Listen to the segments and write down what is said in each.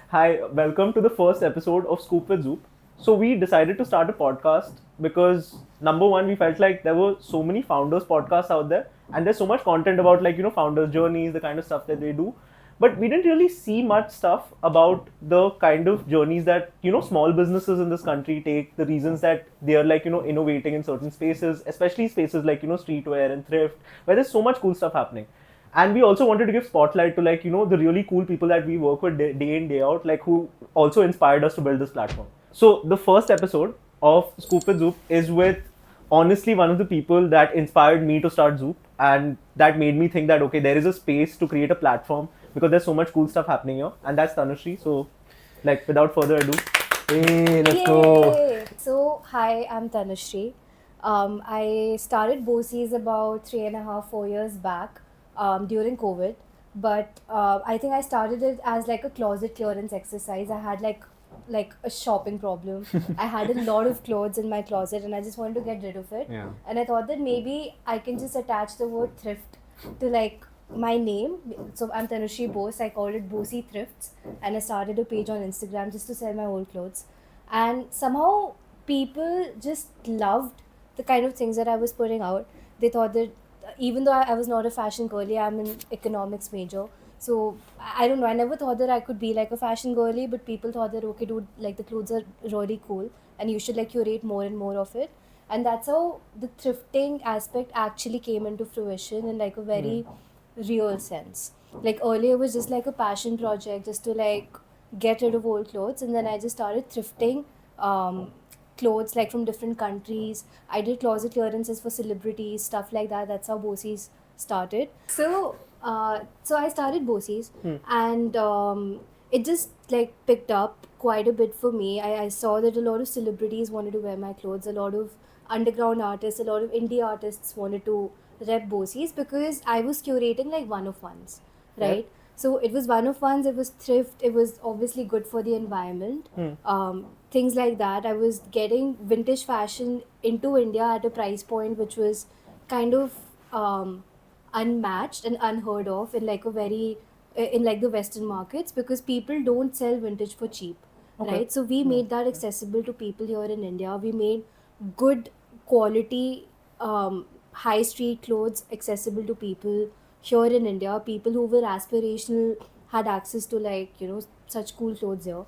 Hi, welcome to the first episode of Scoop with Zoop. So we decided to start a podcast because number one, we felt like there were so many founders podcasts out there, and there's so much content about founders' journeys, the kind of stuff that they do. But we didn't really see much stuff about the kind of journeys that small businesses in this country take, the reasons that they are innovating in certain spaces, especially spaces like streetwear and thrift, where there's so much cool stuff happening. And we also wanted to give spotlight to the really cool people that we work with day in day out, like who also inspired us to build this platform. So the first episode of Scoop with Zoop is with honestly one of the people that inspired me to start Zoop, and that made me think that okay, there is a space to create a platform because there's so much cool stuff happening here, and that's Tanushree. So like without further ado, hey, let's go. Yay! So, hi, I'm Tanushree. I started Boseys about 3.5, 4 years back during COVID. But I think I started it as like a closet clearance exercise. I had like a shopping problem. I had a lot of clothes in my closet and I just wanted to get rid of it. Yeah. And I thought that maybe I can just attach the word thrift to like my name. So I'm Tanushree Bose. I called it Bosey Thrifts, and I started a page on Instagram just to sell my old clothes. And somehow people just loved the kind of things that I was putting out. They thought that even though I was not a fashion girly, I'm an economics major. So I don't know. I never thought that I could be like a fashion girly, but people thought that okay, dude, like the clothes are really cool, and you should like curate more and more of it. And that's how the thrifting aspect actually came into fruition in like a very real sense. Like earlier it was just like a passion project just to like get rid of old clothes, and then I just started thrifting clothes like from different countries. I did closet clearances for celebrities, stuff like that. That's how Boseys started. So I started Boseys, and it just like picked up quite a bit for me. I saw that a lot of celebrities wanted to wear my clothes, a lot of underground artists, a lot of indie artists wanted to rep Boseys because I was curating like one of ones, right? So it was one of ones, it was thrift, it was obviously good for the environment. Things like that. I was getting vintage fashion into India at a price point which was kind of unmatched and unheard of in like a very in like the Western markets, because people don't sell vintage for cheap, right? So we made that accessible to people here in India. We made good quality high street clothes accessible to people here in India. People who were aspirational had access to like such cool clothes here.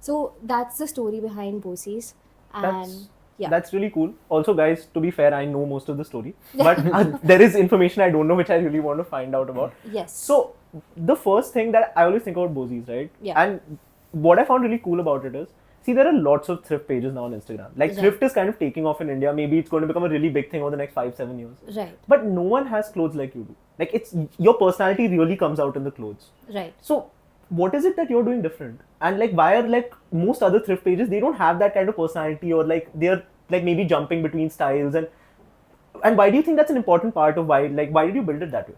So that's the story behind Boseys, and That's yeah. that's really cool. Also, guys, to be fair, I know most of the story, but there is information I don't know which I really want to find out about. Yes. So the first thing that I always think about Boseys, right? Yeah. And what I found really cool about it is, see, there are lots of thrift pages now on Instagram. Like Right. thrift is kind of taking off in India. Maybe it's going to become a really big thing over the next 5-7 years. Right. But no one has clothes like you do. Like it's your personality really comes out in the clothes. Right. So what is it that you're doing different? And like why are like most other thrift pages, they don't have that kind of personality, or like they're like maybe jumping between styles, and why do you think that's an important part of why did you build it that way?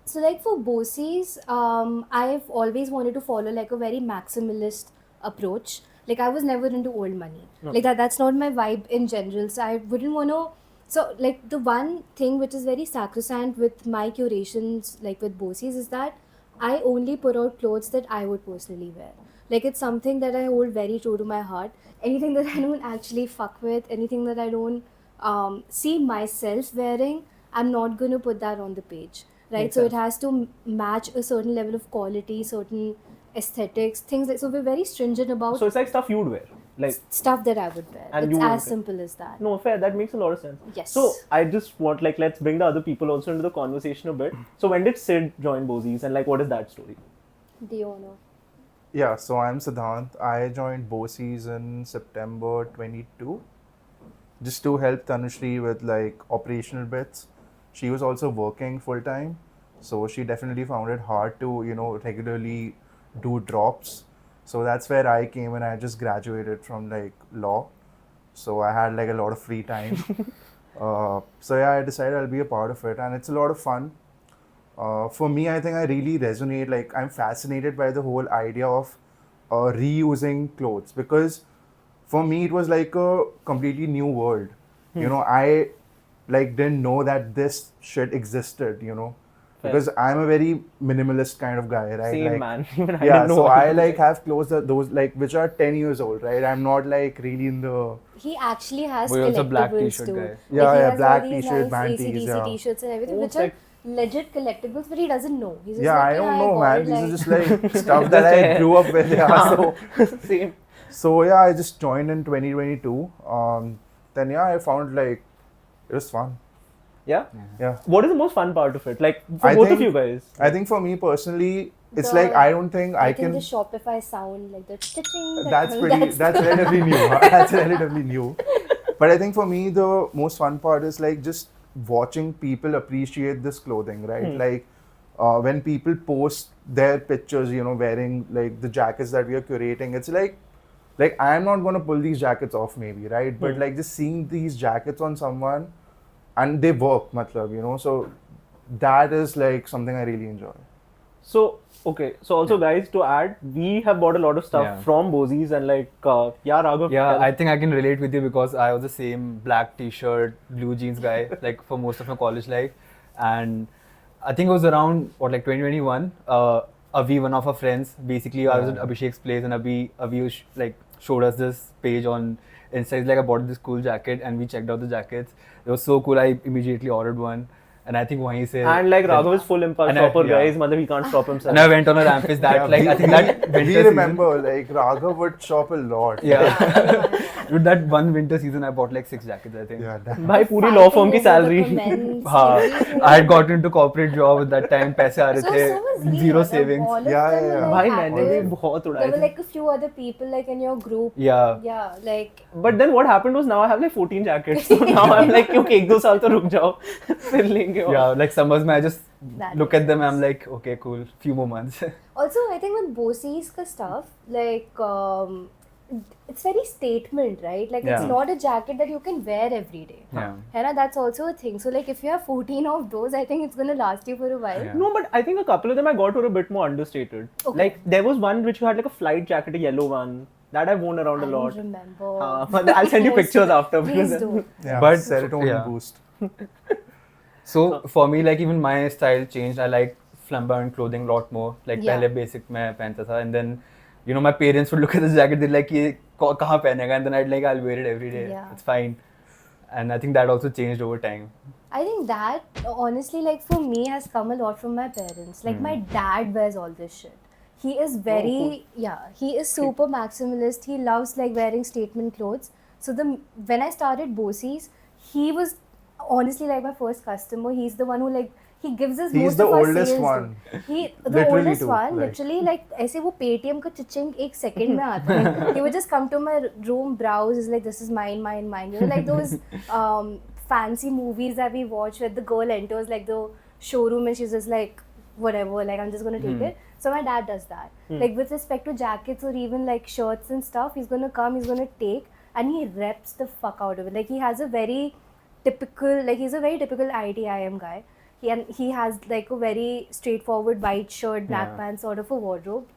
So like for Boseys, I've always wanted to follow like a very maximalist approach. Like I was never into old money. No. Like that's not my vibe in general. So I wouldn't want to. So like the one thing which is very sacrosanct with my curations, like with Boseys, is that I only put out clothes that I would personally wear. Like it's something that I hold very true to my heart. Anything that I don't actually fuck with, anything that I don't see myself wearing, I'm not going to put that on the page, right? Makes So it sense. has to match a certain level of quality, certain aesthetics, things like, so we're very stringent about So it's like stuff you'd wear, like, stuff that I would wear. and It's you as wouldn't. simple as that. No, fair. That makes a lot of sense. Yes. So I just want like let's bring the other people also into the conversation a bit. So when did Sid join Boseys, and like what is that story? Do you know? Yeah, so I'm Siddhant. I joined Boseys in September 22 just to help Tanushree with like operational bits. She was also working full time, so she definitely found it hard to, regularly do drops. So that's where I came in. I just graduated from like law, so I had like a lot of free time. So yeah, I decided I'll be a part of it, and it's a lot of fun. For me, I think I really resonate. Like, I'm fascinated by the whole idea of reusing clothes, because for me it was like a completely new world. I like didn't know that this shit existed. because I'm a very minimalist kind of guy, right? Same like, man. Even I yeah, didn't know so what I to like say. have clothes those like which are 10 years old, right? I'm not like really in the He actually has We're also black collectibles t-shirt too. guy. Yeah, Like he yeah, has black all these t-shirt, nice band AC/DC tees, yeah. t-shirts and everything, Oh, which it's are like- legit collectibles, but he doesn't know. He's just Yeah, like, I don't I know, got man. it, These are like- just like stuff that Just I a- grew up with. Yeah, Same. so yeah, I just joined in 2022. Then yeah, I found like it was fun. Yeah. Yeah, What is the most fun part of it? Like for I both of think- you guys. I think for me personally, it's The- like I don't think I think can. the Shopify sound, like the stitching. That's relatively new. Huh? That's relatively new. But I think for me, the most fun part is like just watching people appreciate this clothing, right? Like when people post their pictures, you know, wearing like the jackets that we are curating, it's like I'm not gonna pull these jackets off, maybe, right? But like just seeing these jackets on someone, and they work, matlab, you know. So that is like something I really enjoy. So okay. So also guys, to add, we have bought a lot of stuff Yeah. from Boseys and like yeah, Raghav. Yeah, tell- I think I can relate with you because I was the same black t-shirt, blue jeans guy like for most of my college life, and I think it was around like 2021. Avi, one of our friends, basically I was at Abhishek's place and Avi like showed us this page on Insta. He's like, I bought this cool jacket and we checked out the jackets. It was so cool. I immediately ordered one, and I think wahi se and like Raghav is full impulse And I- shopper, yeah. guys. Matlab he can't stop himself. and I went on a rampage that like I think that winter we season- remember like Raghav would shop a lot. Yeah. With that one winter season, I bought like 6 jackets, I think. Yeah, that, भाई पूरी law firm की salary. हाँ, I had got into corporate job at that time. पैसे आ रहे So थे, was he. zero Matlab, savings. all of Yeah, them yeah, were, yeah. like, भाई मैंने भी active. बहुत There उड़ाए were थे. like a few other people like in your group. Yeah. Yeah, like But then what happened was now I have like 14 jackets. So now I'm like, okay, 1-2 साल तो रुक जाओ, फिर लेंगे और. Yeah, like summers mein I just That look makes at them, sense. I'm like, okay, cool, few more months. Also, I think with Boseys ka stuff, like it's very statement, right? Like it's Yeah. not a jacket that you can wear every day. Yeah. Hera, that's also a thing. So like if you have 14 of those, I think it's gonna last you for a while. Yeah. No, but I think a couple of them I got were a bit more understated. Okay. Like there was one which you had like a flight jacket, a yellow one. That I've worn around a I lot. don't remember. But I'll send you pictures after. Please because- do. yeah, But- serotonin yeah. boost. So for me, like even my style changed. I like flamboyant clothing a lot more. Like Yeah. पहले basic मैं पहनता था, and then you know my parents would look at this jacket, they're like, ये कहाँ पहनेगा? And then I'd like, I'll wear it every day. Yeah. It's fine. And I think that also changed over time. I think that honestly, like for me, has come a lot from my parents. Like my dad wears all this shit. He is very he is super maximalist. He loves like wearing statement clothes. So when I started Boseys, he was honestly like my first customer. He's the one who like he gives us He's most the of our oldest sales one. too. He the Literally oldest too, one, like- literally like ऐसे वो Paytm का चिचिंग एक second में आता है. He would just come to my room, browse, is like this is mine. You know, like those fancy movies that we watch where the girl enters like the showroom and she's just like whatever, like I'm just gonna take it. So my dad does that. Like with respect to jackets or even like shirts and stuff, he's gonna come, he's gonna take, and he reps the fuck out of it. Like he has a very typical, like he's a very typical IIM guy. He has like a very straightforward white shirt, black Yeah. pants sort of a wardrobe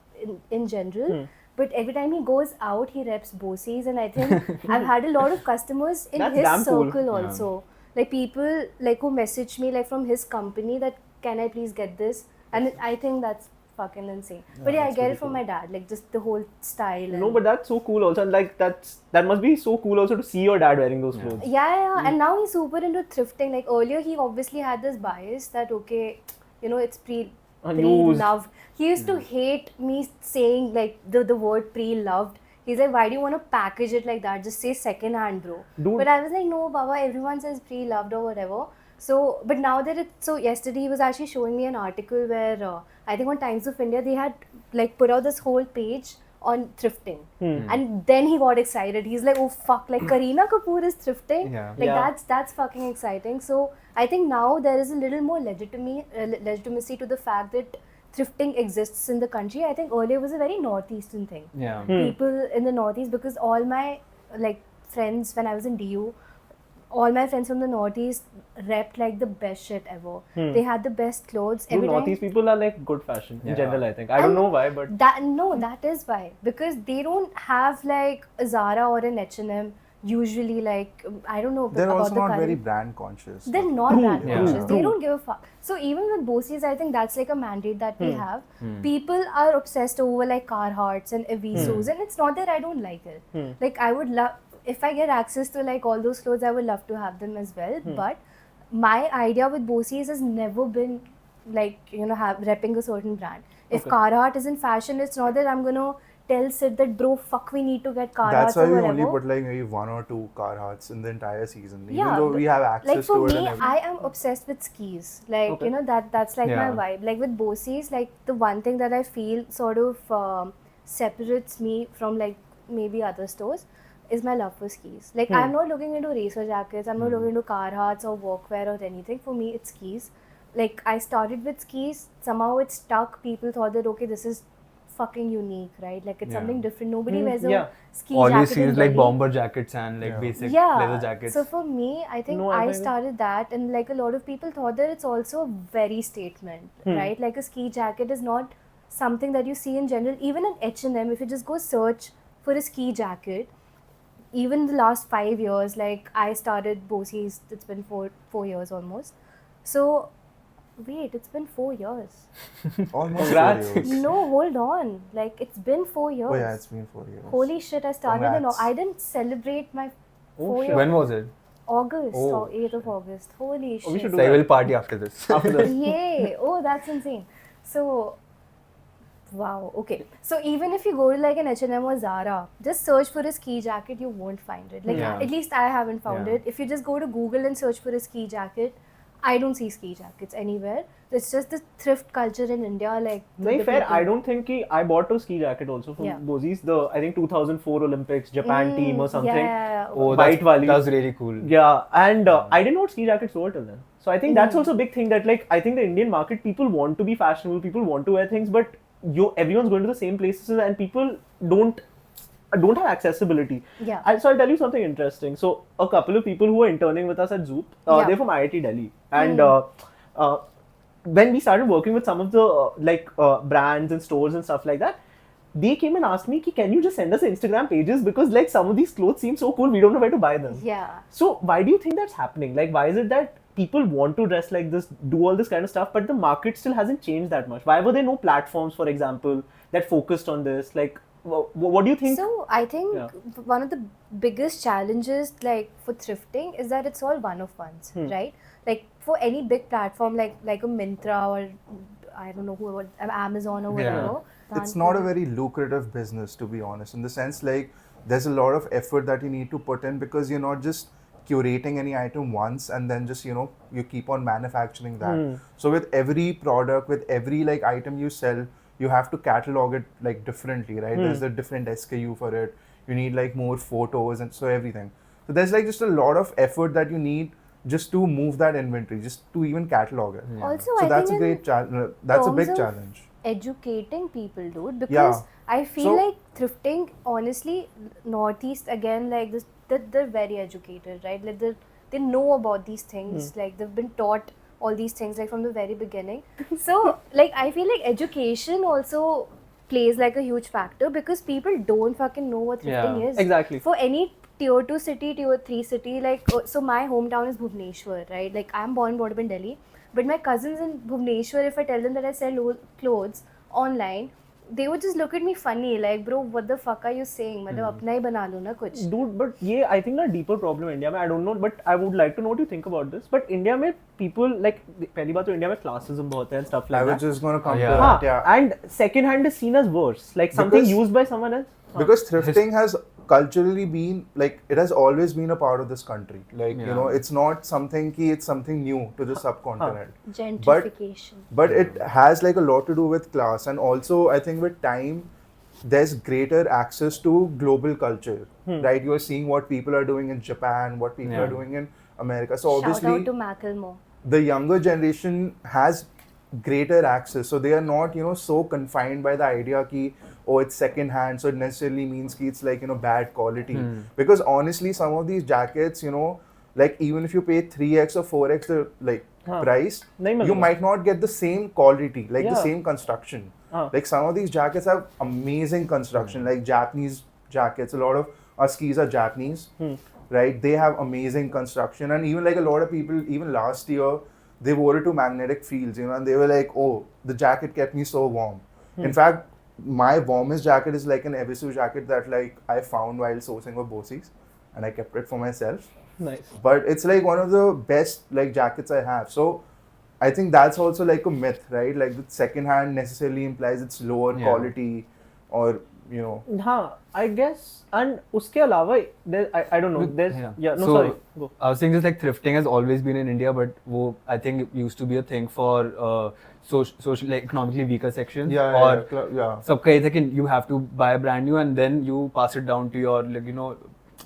in general. But every time he goes out, he reps Boseys, and I think I've had a lot of customers in That's his damn cool. circle Yeah. also. Like people like who message me like from his company that can I please get this, and I think that's fucking insane. But yeah, I get it from my dad, like just the whole style. No, and- but that's so cool also. And like that must be so cool also to see your dad wearing those clothes. Yeah. And now he's super into thrifting. Like earlier, he obviously had this bias that okay, you know, it's pre-loved. He used to hate me saying like the word pre-loved. He's like, why do you want to package it like that? Just say second hand, bro. Dude. But I was like, no, Baba, everyone says pre-loved or whatever. So, but now that yesterday he was actually showing me an article where I think on Times of India they had like put out this whole page on thrifting, and then he got excited. He's like, oh fuck, like Kareena Kapoor is thrifting. Yeah. Like Yeah. that's fucking exciting. So I think now there is a little more legitimacy to the fact that thrifting exists in the country. I think earlier it was a very northeastern thing. Yeah. People in the northeast, because all my like friends when I was in DU, all my friends from the northeast repped like the best shit ever. They had the best clothes. Dude, Every time Northeast people are like good fashion in Yeah. general. I think I don't And know why, but that is why, because they don't have like a Zara or an H&M. usually like I don't know They're about also the not current. very brand conscious. They're not True, brand yeah. conscious. They True. don't give a fuck. So even with Boseys, I think that's like a mandate that we have. Hmm. People are obsessed over like Carhartts and Avisos, and it's not that I don't like it. Like I would love if I get access to like all those clothes, I would love to have them as well. But my idea with Boseys has never been like have repping a certain brand. If Okay. Carhartt is in fashion, it's not that I'm gonna tell Sid that bro, fuck, we need to get Carhartt That's why or we whatever. only put like maybe 1 or 2 Carhartts in the entire season, even Yeah, though but we have access like for to it me, and everything. I am obsessed with skis. Like Okay. that's like my Yeah. vibe. Like with Boseys, like the one thing that I feel sort of separates me from like maybe other stores is my love for skis. Like I'm not looking into racer jackets. I'm not looking into Carhartts or workwear or anything. For me, it's skis. Like I started with skis. Somehow it stuck. People thought that okay, this is fucking unique, right? Like it's Yeah. something different. Nobody wears a Yeah. ski All you jacket see in is like Delhi. bomber jackets and like basic leather jackets. So for me, I think No, I I think- started that, and like a lot of people thought that it's also a very statement, right? Like a ski jacket is not something that you see in general. Even at H&M, if you just go search for a ski jacket, even the last 5 years, like I started Boseys, it's been four years almost. So wait, it's been 4 years. Almost Congrats. 4 years. No, hold on. Like it's been 4 years. Oh yeah, it's been 4 years. Holy shit, I started in Congrats. I didn't celebrate my 4 shit. years. When was it? August Oh. or 8th of August. Holy shit. we should do So I that. will party after this. After this. Yay! Oh, that's insane. So, wow. Okay. So even if you go to like an H&M or Zara, just search for a ski jacket, you won't find it. Like Yeah. at least I haven't found Yeah. it. If you just go to Google and search for a ski jacket, I don't see ski jackets anywhere. It's just the thrift culture in India. Like Very the fair. people- I don't think I bought a ski jacket also from Yeah. Boseys. The I think 2004 Olympics Japan team or something. Yeah. Oh, White Wali. that's really cool. Yeah, and I didn't know what ski jackets were till then. So I think that's also a big thing that like I think the Indian market, people want to be fashionable, people want to wear things, but everyone's going to the same places and people don't have accessibility. Yeah. So I'll tell you something interesting. So a couple of people who were interning with us at Zoop, Yeah. they're from IIT Delhi, and when we started working with some of the brands and stores and stuff like that, they came and asked me, can you just send us Instagram pages, because like some of these clothes seem so cool, we don't know where to buy them. Yeah. So why do you think that's happening? Like, why is it that people want to dress like this, do all this kind of stuff, but the market still hasn't changed that much? Why were there no platforms, for example, that focused on this? Like, what do you think? So I think Yeah. one of the biggest challenges like for thrifting is that it's all one of ones, right? Like for any big platform like a Myntra or I don't know whoever, Amazon or Yeah. whatever. It's not a very lucrative business, to be honest, in the sense like there's a lot of effort that you need to put in, because you're not just curating any item once and then just you keep on manufacturing that. So with every product, with every like item you sell, you have to catalog it like differently, right? There's a different SKU for it. You need like more photos and so everything. So there's like just a lot of effort that you need just to move that inventory, just to even catalog it. Also, So I that's a think in great challenge. That's a terms big of challenge. educating people, dude, because Yeah. I feel So- like thrifting, honestly, Northeast again, like this, they're very educated, right? Like they know about these things, like they've been taught all these things like from the very beginning. So like I feel like education also plays like a huge factor, because people don't fucking know what thrifting Yeah, is. Exactly. For any tier 2 city, tier 3 city, like so my hometown is Bhubaneswar, right? Like I'm born and brought up in Delhi, but my cousins in Bhubaneswar, if I tell them that I sell clothes online, they would just look at me funny, like, bro, what the fuck are you saying? मतलब अपना ही बना लो ना कुछ. Dude, but yeah, I think a deeper problem in India में, I don't know, but I would like to know what you think about this. But India में people like, पहली बात तो India में classism बहुत है and stuff I like was that. just gonna come to Yeah. that. Yeah. And second hand is seen as worse, like something Because- used by someone else. Because thrifting has culturally been like, it has always been a part of this country. Like Yeah. it's not something it's something new to the subcontinent. Gentrification. But it has like a lot to do with class, and also I think with time there's greater access to global culture, right? You are seeing what people are doing in Japan, what people Yeah. are doing in America. So Shout obviously out to Macklemore. the younger generation has greater access, so they are not so confined by the idea ki it's second hand, so it necessarily means ki it's like bad quality. Because honestly some of these jackets, like even if you pay 3x or 4x the like price, नहीं you मिलेगा. might not get the same quality, like the Yeah. same construction. हाँ. Like some of these jackets have amazing construction, like Japanese jackets, a lot of our skis are Japanese, right? They have amazing construction, and even like a lot of people, even last year, they wore it to magnetic fields, you know, and they were like, oh, the jacket kept me so warm. In fact, my warmest jacket is like an Evisu jacket that like I found while sourcing for Boseys, and I kept it for myself. Nice. But it's like one of the best like jackets I have. So I think that's also like a myth, right? Like the second hand necessarily implies it's lower quality, or you know. हाँ, I guess. And उसके अलावा, I don't know. There's no, So, sorry. Go. I was saying just like thrifting has always been in India, but wo, I think it used to be a thing for social, like economically weaker sections. Yeah. सबका ये था कि you have to buy brand new and then you pass it down to your, like, you know,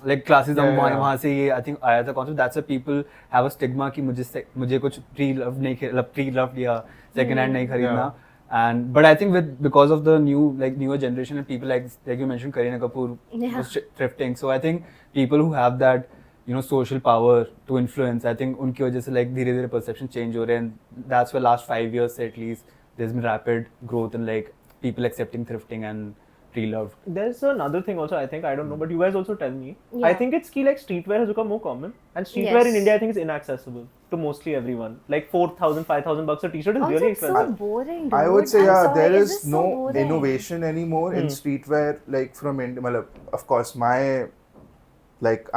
like classes. वहाँ से ये I think आया था concept. That's why people have a stigma कि मुझे कुछ pre-loved या second hand नहीं खरीदना. And but I think because of the newer generation and people like you mentioned Kareena Kapoor was thrifting, so I think people who have that, you know, social power to influence, I think उनकी वजह से like धीरे-धीरे perception change हो रहे हैं, and that's why last 5 years at least there's been rapid growth in like people accepting thrifting and pre-loved. There's another thing also, I think, I don't know, but you guys also tell me. Yeah. I think it's key like streetwear has become more common, and streetwear in Yes. India I think is inaccessible to mostly everyone. Like 4,000, 5,000 bucks a t-shirt is Also, really it's so expensive. boring, dude. I would say I'm sorry, there it's is just no so boring. innovation anymore in streetwear like from India. Of course, I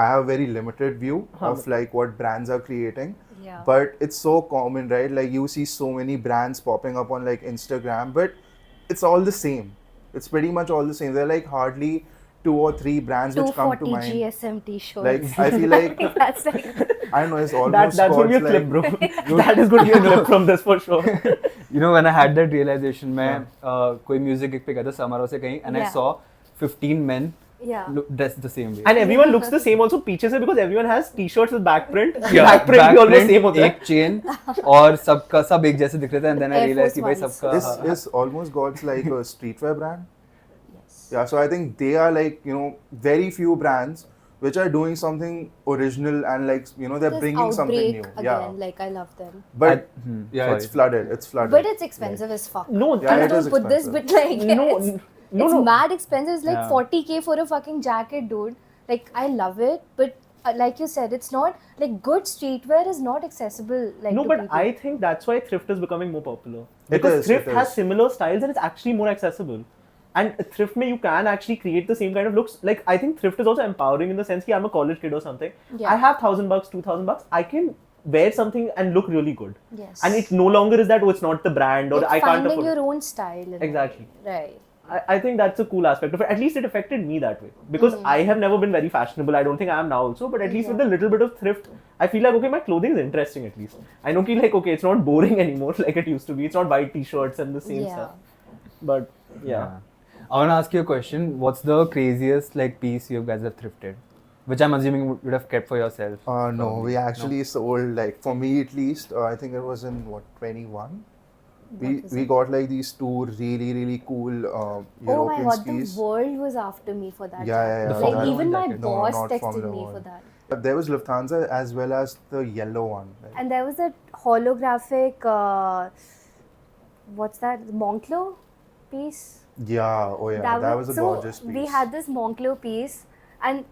have a very limited view of like what brands are creating. Yeah. But it's so common, right? Like you see so many brands popping up on like Instagram, but it's all the same. It's pretty much all the same. There are like hardly 2 or 3 brands which come to 240 mind. GSM t-shirts. Like I feel like That's like I don't know. It's almost That's going to be a clip, bro. That is going to be a clip from this for sure. You know, when I had that realization, मैं कोई music gig पे गया था समारोह से कहीं, and I Yeah. saw 15 men yeah. dressed the same way. And everyone looks the same also पीछे से, because everyone has t-shirts with back print. Yeah, back print भी almost same होता है. एक chain और सबका सब एक जैसे दिख रहे थे, and then I Air realized कि Force भाई Ones. सबका It's almost got like a streetwear brand. Yes. Yeah, so I think they are like, you know, very few brands which are doing something original and like, you know, they're This bringing something Outbreak new. again, Yeah. like I love them. But sorry. it's flooded. It's flooded. But it's expensive as fuck. No, Yeah, I it don't is put this, expensive. but like No, it's, no, it's no. mad expensive. It's like Yeah. 40K for a fucking jacket, dude. Like I love it, but like you said, it's not like good streetwear is not accessible. Like No, to but people. I think that's why thrift is becoming more popular. It Because is, thrift it has is. similar styles and it's actually more accessible. And thrift mein you can actually create the same kind of looks. Like I think thrift is also empowering in the sense that I'm a college kid or something. Yeah. I have $1,000, $2,000. I can wear something and look really good. Yes. And it no longer is that, oh, it's not the brand or It's I can't finding afford. your own style. in it. Exactly. Right. I think that's a cool aspect of it. At least it affected me that way. Because I have never been very fashionable. I don't think I am now also. But at least with a little bit of thrift, I feel like, okay, my clothing is interesting at least. I know like, okay, it's not boring anymore like it used to be. It's not white t-shirts and the same Yeah. stuff. But yeah. I want to ask you a question. What's the craziest like piece you guys have thrifted? Which I'm assuming you would have kept for yourself. No, we actually sold, like, for me at least, I think it was in, 21? We got like these 2 really, really cool Oh my European god, skis. the world was after me for that. Yeah. The Like Formula even One my jacket. No, boss not texted Formula me One. for that. But there was Lufthansa as well as the yellow one. Like, And there was that holographic, what's that? Moncler piece. yeah, oh yeah, that was a gorgeous piece. We had this Moncler piece, and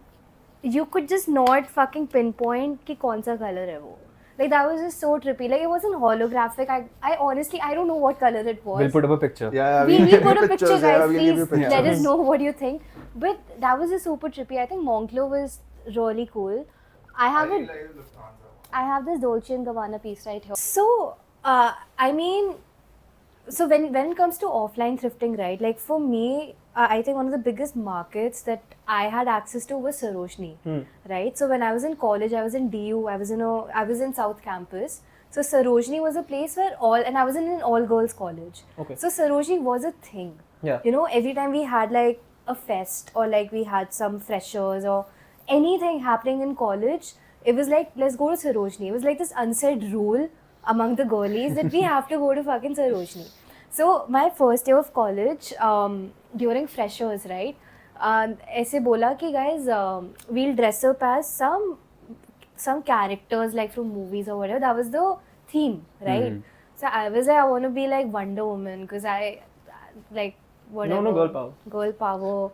you could just not fucking pinpoint कि कौन सा color है वो. Like that was just so trippy. Like it wasn't holographic. I honestly I don't know what color it was. We'll put up a picture. Yeah, we give put you a picture, pictures, guys. yeah, we'll give you Please let us pictures. know what you think. But that was just super trippy. I think Moncler was really cool. I have this Dolce and Gabbana piece right here. So I mean, so when it comes to offline thrifting, right? Like for me, I think one of the biggest markets that I had access to was Sarojini, right? So when I was in college, I was in DU, I was in South Campus. So Sarojini was a place where and I was in an all-girls college. Okay. So Sarojini was a thing. Yeah. You know, every time we had like a fest or like we had some freshers or anything happening in college, it was like, let's go to Sarojini. It was like this unsaid rule among the girlies that we have to go to fucking Sarojini. So my first year of college, during freshers, right? ऐसे बोला कि guys, we'll dress up as some characters like from movies or whatever. That was the theme, right? So I was like, I want to be like Wonder Woman because I like whatever. No, girl power. Girl power.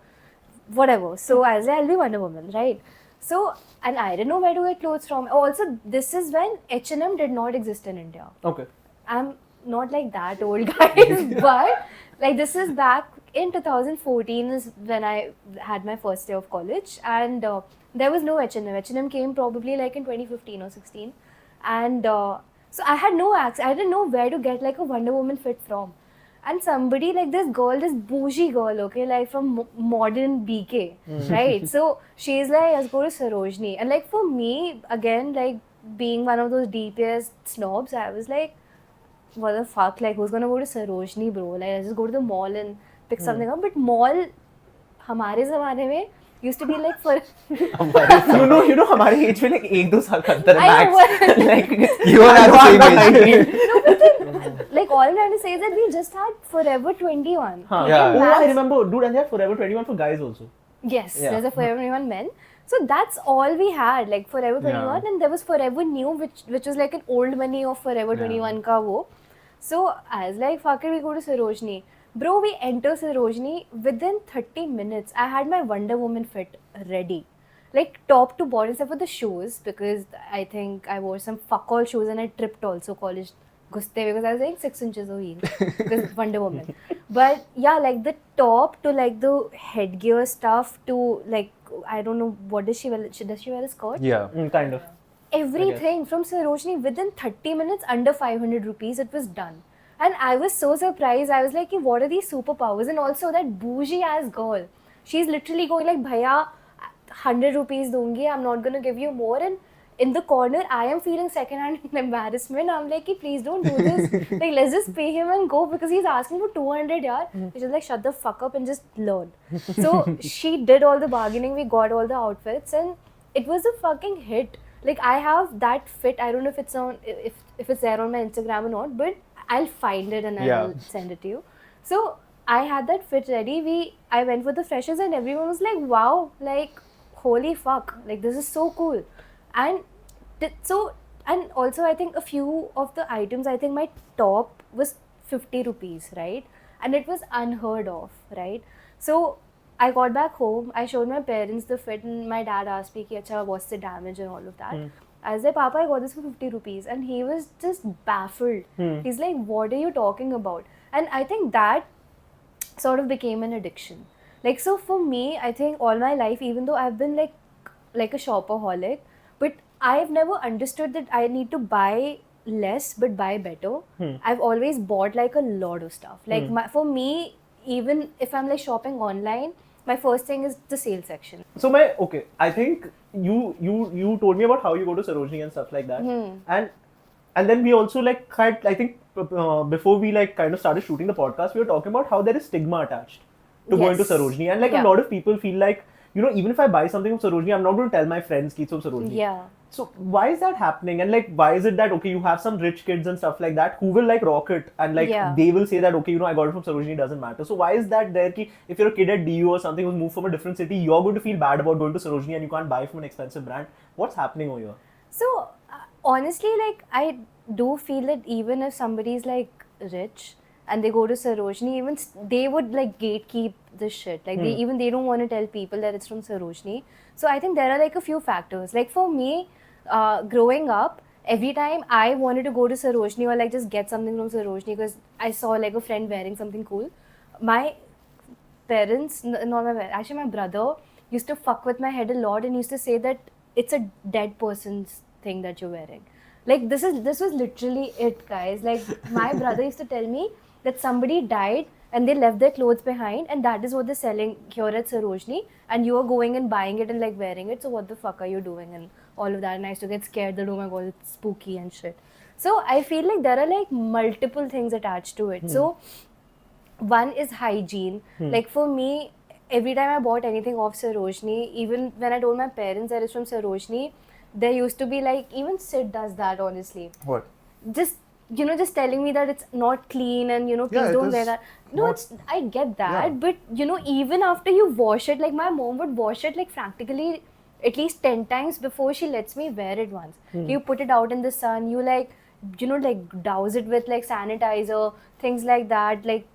whatever. So I was like, I'll be Wonder Woman, right? So, and I didn't know where to get clothes from. Also, this is when H&M did not exist in India. Okay. I'm not like that old, guys, but like this is back in 2014 is when I had my first day of college, and there was no H&M. H&M came probably like in 2015 or 16, and so I had no access. I didn't know where to get like a Wonder Woman fit from. And somebody like this girl, this bougie girl, okay, like from modern BK, right? So she's like, let's go to Sarojini. And like for me, again, like being one of those DPS snobs, I was like, what the fuck? Like, who's gonna go to Sarojini, bro? Like, let's just go to the mall and pick something up. But mall, हमारे ज़माने में used to be like for you know हमारे age में like 1-2 साल का अंतर है I know, max. Like You are at the same age. no, but then, like all I'm trying to say is that we just had Forever 21. Huh. Yeah. Oh, I Max- remember, dude, and they had Forever 21 for guys also. Yes, Yeah. there's a Forever 21 men. So that's all we had, like Forever 21, Yeah. and there was Forever New, which was like an old money of Forever 21 ka wo. So I was like, fuck it, we go to Sarojini. Bro, we enter Sarojini, within 30 minutes, I had my Wonder Woman fit ready. Like top to bottom, except for the shoes, because I think I wore some fuck all shoes and I tripped also college guste because I was like 6 inches of heel because Wonder Woman. But yeah, like the top to like the headgear stuff to like, I don't know, what does she wear? Does she wear a skirt? Yeah. Kind of. Everything from Sarojini within 30 minutes, under 500 rupees, it was done. And I was so surprised. I was like, what are these superpowers? And also that bougie ass girl, she's literally going like, Bhaiya, 100 rupees dungi, I'm not gonna give you more. And in the corner, I am feeling second-hand embarrassment. I'm like, please don't do this. Like, let's just pay him and go because he's asking for 200, yaar. She's like, shut the fuck up and just learn. So she did all the bargaining. We got all the outfits, and it was a fucking hit. Like, I have that fit. I don't know if it's on, if it's there on my Instagram or not, but I'll find it and I'll send it to you. So I had that fit ready. I went for the freshers, and everyone was like, wow, like, holy fuck, like, this is so cool. And and also I think a few of the items, I think my top was 50 rupees, right? And it was unheard of, right? So I got back home, I showed my parents the fit, and my dad asked me, Acha, what's the damage and all of that. I was like, Papa, I got this for 50 rupees. And he was just baffled. He's like, what are you talking about? And I think that sort of became an addiction. Like, so for me, I think all my life, even though I've been like a shopaholic, but I've never understood that I need to buy less but buy better. I've always bought like a lot of stuff. Like for me, even if I'm like shopping online, my first thing is the sale section. So I think you told me about how you go to Sarojini and stuff like that, and then we also like had, I think before we like kind of started shooting the podcast, we were talking about how there is stigma attached to going to Yes. Sarojini, and like Yeah. a lot of people feel like, you know, even if I buy something from Sarojini, I'm not going to tell my friends it's from Sarojini. Yeah. So why is that happening? And like, why is it that, okay, you have some rich kids and stuff like that who will like rock it, and like Yeah. they will say that, okay, you know, I got it from Sarojini, doesn't matter. So why is that there? Ki if you're a kid at DU or something who's moved from a different city, you're going to feel bad about going to Sarojini and you can't buy from an expensive brand. What's happening over here? So honestly, like, I do feel that even if somebody's like rich and they go to Sarojini, even they would like gatekeep this shit. Like they don't want to tell people that it's from Sarojini. So I think there are like a few factors. Like for me, growing up, every time I wanted to go to Sarojini or like just get something from Sarojini because I saw like a friend wearing something cool, my parents, not my parents, actually my brother used to fuck with my head a lot and used to say that it's a dead person's thing that you're wearing. Like this was literally it, guys. Like my brother used to tell me that somebody died and they left their clothes behind, and that is what they're selling here at Sarojini, and you are going and buying it and like wearing it. So what the fuck are you doing and all of that? And I used to get scared that, oh my god, it's spooky and shit. So I feel like there are like multiple things attached to it. So one is hygiene. Like for me, every time I bought anything off Sarojini, even when I told my parents that it's from Sarojini, there used to be like, even Sid does that, honestly. What? Just telling me that it's not clean and, please Yeah, it don't is wear that. No, not- I get that. Yeah. But, even after you wash it, like my mom would wash it like practically at least 10 times before she lets me wear it once. You put it out in the sun, you like douse it with like sanitizer, things like that, like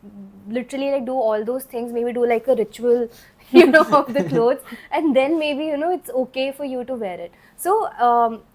literally like do all those things, maybe do like a ritual, of the clothes, and then maybe it's okay for you to wear it. So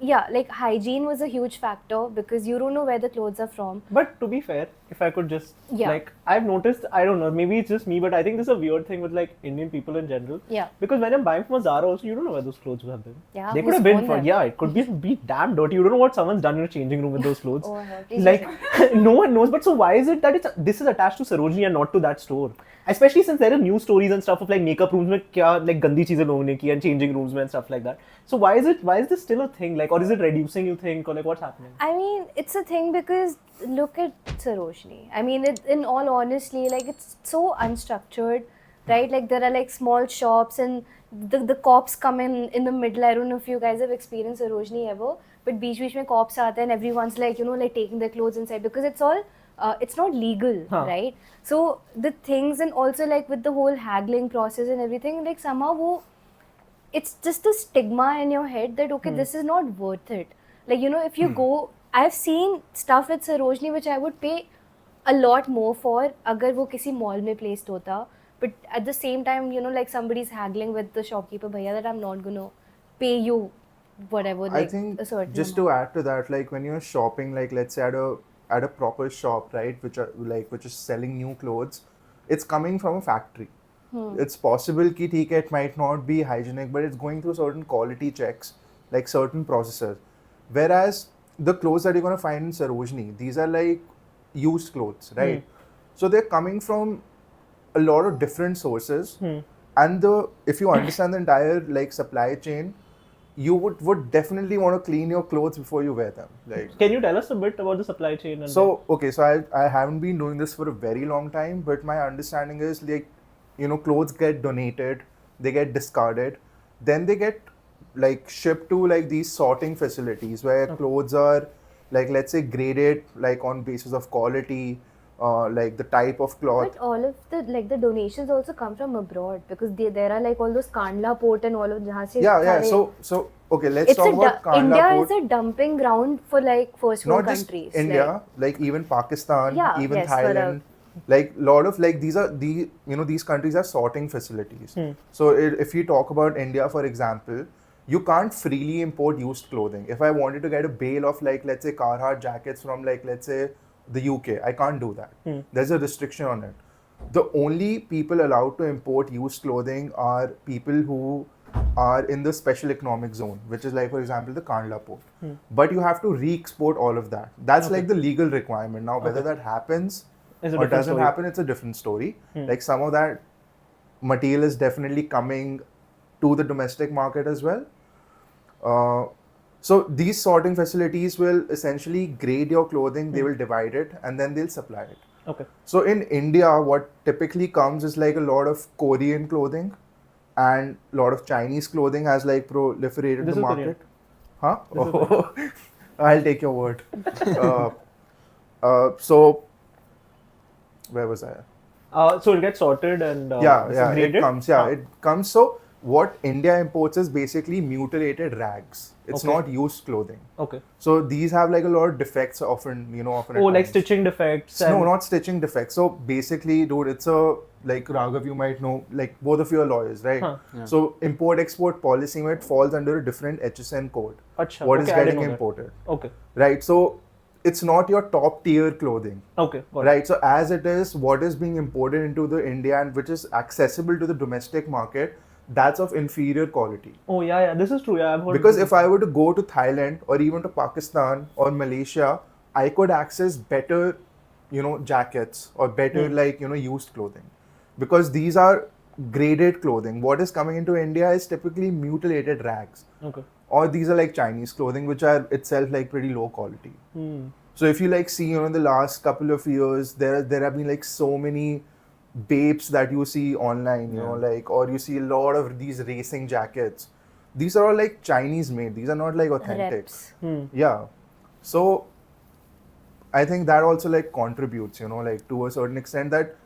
yeah, like hygiene was a huge factor because you don't know where the clothes are from. But to be fair, if I could just Yeah. like, I've noticed, I don't know, maybe it's just me, but I think this is a weird thing with like Indian people in general. Yeah. Because when I'm buying from a Zara also, you don't know where those clothes have been. Yeah, They could who's have been worn for, them? yeah, it could be damn dirty. You don't know what someone's done in a changing room with those clothes. Oh my God, please Like, no one knows. But so why is it that this is attached to Sarojini and not to that store? Especially since there are news stories and stuff of like makeup rooms में क्या like गंदी चीजें लोगों ने की and changing rooms में and stuff like that. So why is this still a thing? Like, or is it reducing, you think, or like what's happening? I mean, it's a thing because look at Sarojini. I mean, in all honesty, like it's so unstructured, right? Like there are like small shops and the cops come in the middle. I don't know if you guys have experienced Sarojini ever, but beach mein cops aate and everyone's like like taking their clothes inside because it's all it's not legal, right? So the things, and also like with the whole haggling process and everything, like somehow it's just a stigma in your head that okay, this is not worth it. Like if you go, I've seen stuff at Sarojini which I would pay a lot more for agar wo kisi mall mein placed hota. But at the same time, like somebody's haggling with the shopkeeper bhaiya that I'm not gonna pay you whatever. Like I think a certain just amount. to add to that, like when you're shopping, like let's say at a proper shop, right, which is selling new clothes, it's coming from a factory. It's possible ki theek hai, it might not be hygienic, but it's going through certain quality checks, like certain processes. Whereas the clothes that you're gonna find in Sarojini, these are like used clothes, right? So they're coming from a lot of different sources, and if you understand the entire like supply chain, you would definitely want to clean your clothes before you wear them. Like, Can you tell us a bit about the supply chain? And so okay, so I haven't been doing this for a very long time, but my understanding is like, clothes get donated, they get discarded, then they get like shipped to like these sorting facilities where clothes are like, let's say, graded like on basis of quality, like the type of cloth. But all of the donations also come from abroad because there are like all those Kandla port and all of jahan se Yeah. sare- So okay, let's it's talk about Kandla India Port. is a dumping ground for like first world Not just countries. India, like even Pakistan, Yeah, even yes, for Thailand, like lot of like these are these countries are sorting facilities. So if you talk about India, for example, you can't freely import used clothing. If I wanted to get a bale of like, let's say, Carhartt jackets from like, let's say, the UK, I can't do that. There's a restriction on it. The only people allowed to import used clothing are people who are in the special economic zone, which is like, for example, the Kandla port. But you have to re-export all of that. That's like the legal requirement. Now, whether that happens It's a or different doesn't story. happen, it's a different story. Like some of that material is definitely coming to the domestic market as well. So these sorting facilities will essentially grade your clothing, they will divide it, and then they'll supply it. Okay. So in India, what typically comes is like a lot of Korean clothing and a lot of Chinese clothing has like proliferated This the is market. Korean. Huh? This is Oh, I'll take your word. So where was I? So it gets sorted and Yeah, graded? it comes. Yeah, it comes. So what India imports is basically mutilated rags. It's Okay. not used clothing. Okay. So these have like a lot of defects often, often. Oh, at like times. stitching defects. No, and- not stitching defects. So basically, dude, it's a like Raghav, you might know, like both of you are lawyers, right? Huh. Yeah. So import-export policy, it falls under a different HSN code. Acha, What is okay, I didn't getting know that. imported, Okay. right? So it's not your top tier clothing. Okay. Got it. Right, so as it is, what is being imported into the India and which is accessible to the domestic market, that's of inferior quality. Oh yeah. This is true. Yeah, I've heard. Because if I were to go to Thailand or even to Pakistan or Malaysia, I could access better, jackets or better used clothing, because these are graded clothing. What is coming into India is typically mutilated rags, Okay. or these are like Chinese clothing, which are itself like pretty low quality. So if you like see, in the last couple of years, there have been like so many babes that you see online, like, or you see a lot of these racing jackets. These are all like Chinese made. These are not like authentic. Reps. Yeah. So I think that also like contributes, like to a certain extent, that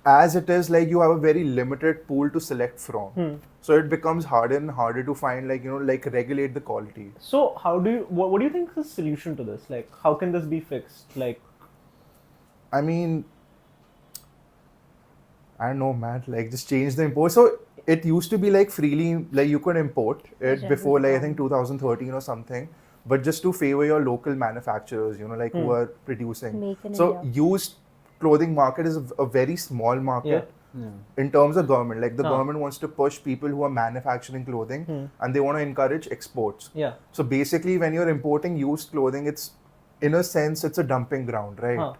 as it is, like you have a very limited pool to select from. So it becomes harder and harder to find like, like regulate the quality. So how do you? What do you think is the solution to this? Like, how can this be fixed? Like, I mean, I don't know, man. Like, just change the import. So it used to be like freely, like you could import it Right. before, like I think 2013 or something. But just to favor your local manufacturers, you know, like who are producing. Make in So India. used clothing market is a very small market in terms of government. Like the government wants to push people who are manufacturing clothing and they want to encourage exports. Yeah. So basically, when you're importing used clothing, it's in a sense it's a dumping ground, right? Huh.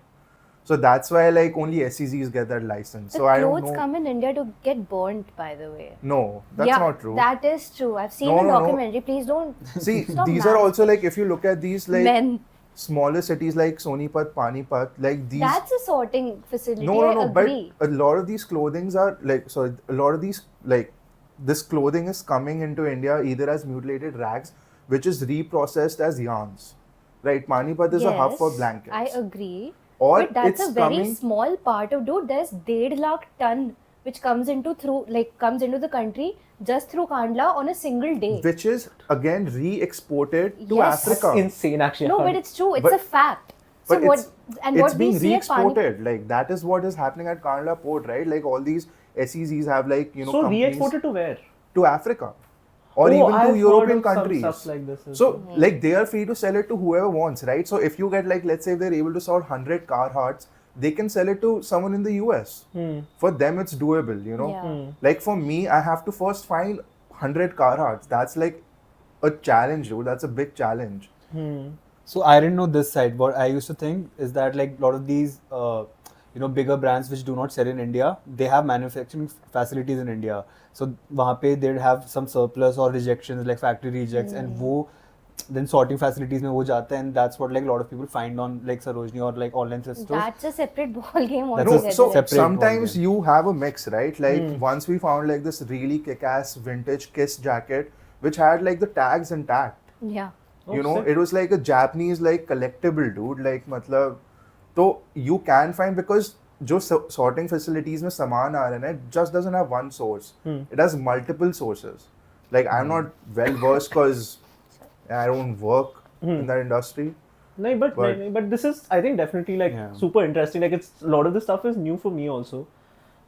So that's why like only SEZs get that license. The So I don't clothes know. come in India to get burnt, by the way. No, that's yeah, not true. That is true. I've seen No, a no, no. documentary. Please don't. See, Stop these are math. also like if you look at these like Men. smaller cities like Sonipat, Panipat, like these. That's a sorting facility. No, I no, agree. but a lot of these clothings are like, sorry, a lot of these like this clothing is coming into India either as mutilated rags, which is reprocessed as yarns, right? Panipat is a hub for Yes, blankets. I agree. Or But that's it's a very coming- small part of, dude. There's 1.5 lakh ton which comes into the country just through Kandla on a single day. which is again re-exported to Yes. Africa. That's insane, actually. No, but it's true. It's But- a fact. So But what? it's What we being see at Pani. re-exported. Like that is what is happening at Kandla port, right? Like all these SEZs have like So companies re-exported to where? to Africa or Oh, even I've to heard European of some countries. stuff like this as So well. like they are free to sell it to whoever wants, right? So if you get like let's say they're able to sell 100 Carhartts, they can sell it to someone in the US. For them it's doable, you know. Yeah. Like for me, I have to first find 100 Carhartts. That's like a challenge, dude. That's a big challenge. So I didn't know this side. What I used to think is that like a lot of these, bigger brands which do not sell in India, they have manufacturing facilities in India. So वहाँ पे they'd have some surplus or rejections like factory rejects, and वो then sorting facilities में वो जाता है, and that's what like a lot of people find on like Sarojini or like online stores. That's a separate ball game That's No, altogether. so separate sometimes ballgame. you have a mix, right? Like once we found like this really kick-ass vintage Kiss jacket, which had like the tags intact. Yeah. You know, sick. it was like a Japanese like collectible, dude. Like, matlab, so you can find because जो sorting facilities में सामान आ रहा है ना, it just doesn't have one source. It has multiple sources. Like I'm not well versed because I don't work in that industry. No, but this is, I think, definitely like Yeah. super interesting. Like it's a lot of this stuff is new for me also.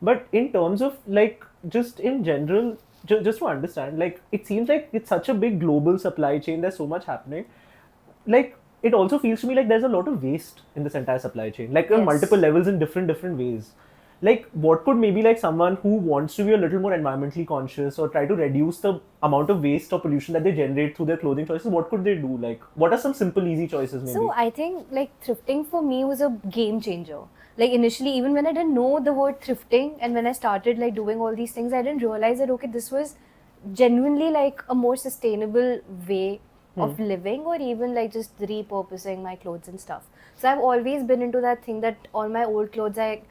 But in terms of like just in general, just to understand, like it seems like it's such a big global supply chain. There's so much happening. Like it also feels to me like there's a lot of waste in this entire supply chain, like on Yes. multiple levels in different ways. Like what could maybe like someone who wants to be a little more environmentally conscious or try to reduce the amount of waste or pollution that they generate through their clothing choices, what could they do? Like what are some simple easy choices maybe? So I think like thrifting for me was a game changer. Like initially, even when I didn't know the word thrifting and when I started like doing all these things, I didn't realize that okay, this was genuinely like a more sustainable way of living, or even like just repurposing my clothes and stuff. So I've always been into that thing that all my old clothes I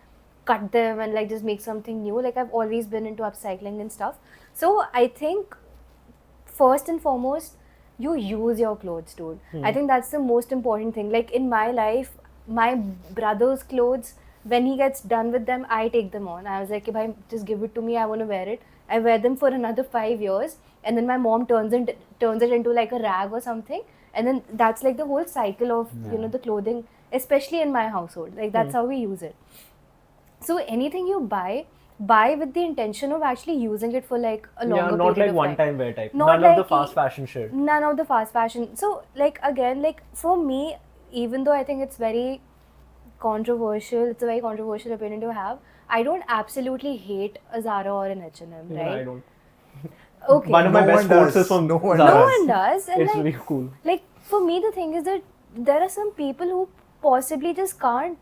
cut them and like just make something new. Like I've always been into upcycling and stuff. So I think first and foremost, you use your clothes, dude. I think that's the most important thing. Like in my life, my brother's clothes, when he gets done with them, I take them on. I was like, "Bhai, just give it to me. I want to wear it." I wear them for another 5 years, and then my mom turns it into like a rag or something, and then that's like the whole cycle of the clothing, especially in my household. Like that's how we use it. So anything you buy with the intention of actually using it for like a longer yeah, not period like of one time. time wear type. Not None of the like fast fashion shit. None of the fast fashion. So like again, like for me, even though I think it's very controversial, it's a very controversial opinion to have, I don't absolutely hate a Zara or an H&M, Even right? I don't. Okay. One of my No best one does. quotes is from No one Zara. No one does. And It's like, really cool. like for me, the thing is that there are some people who possibly just can't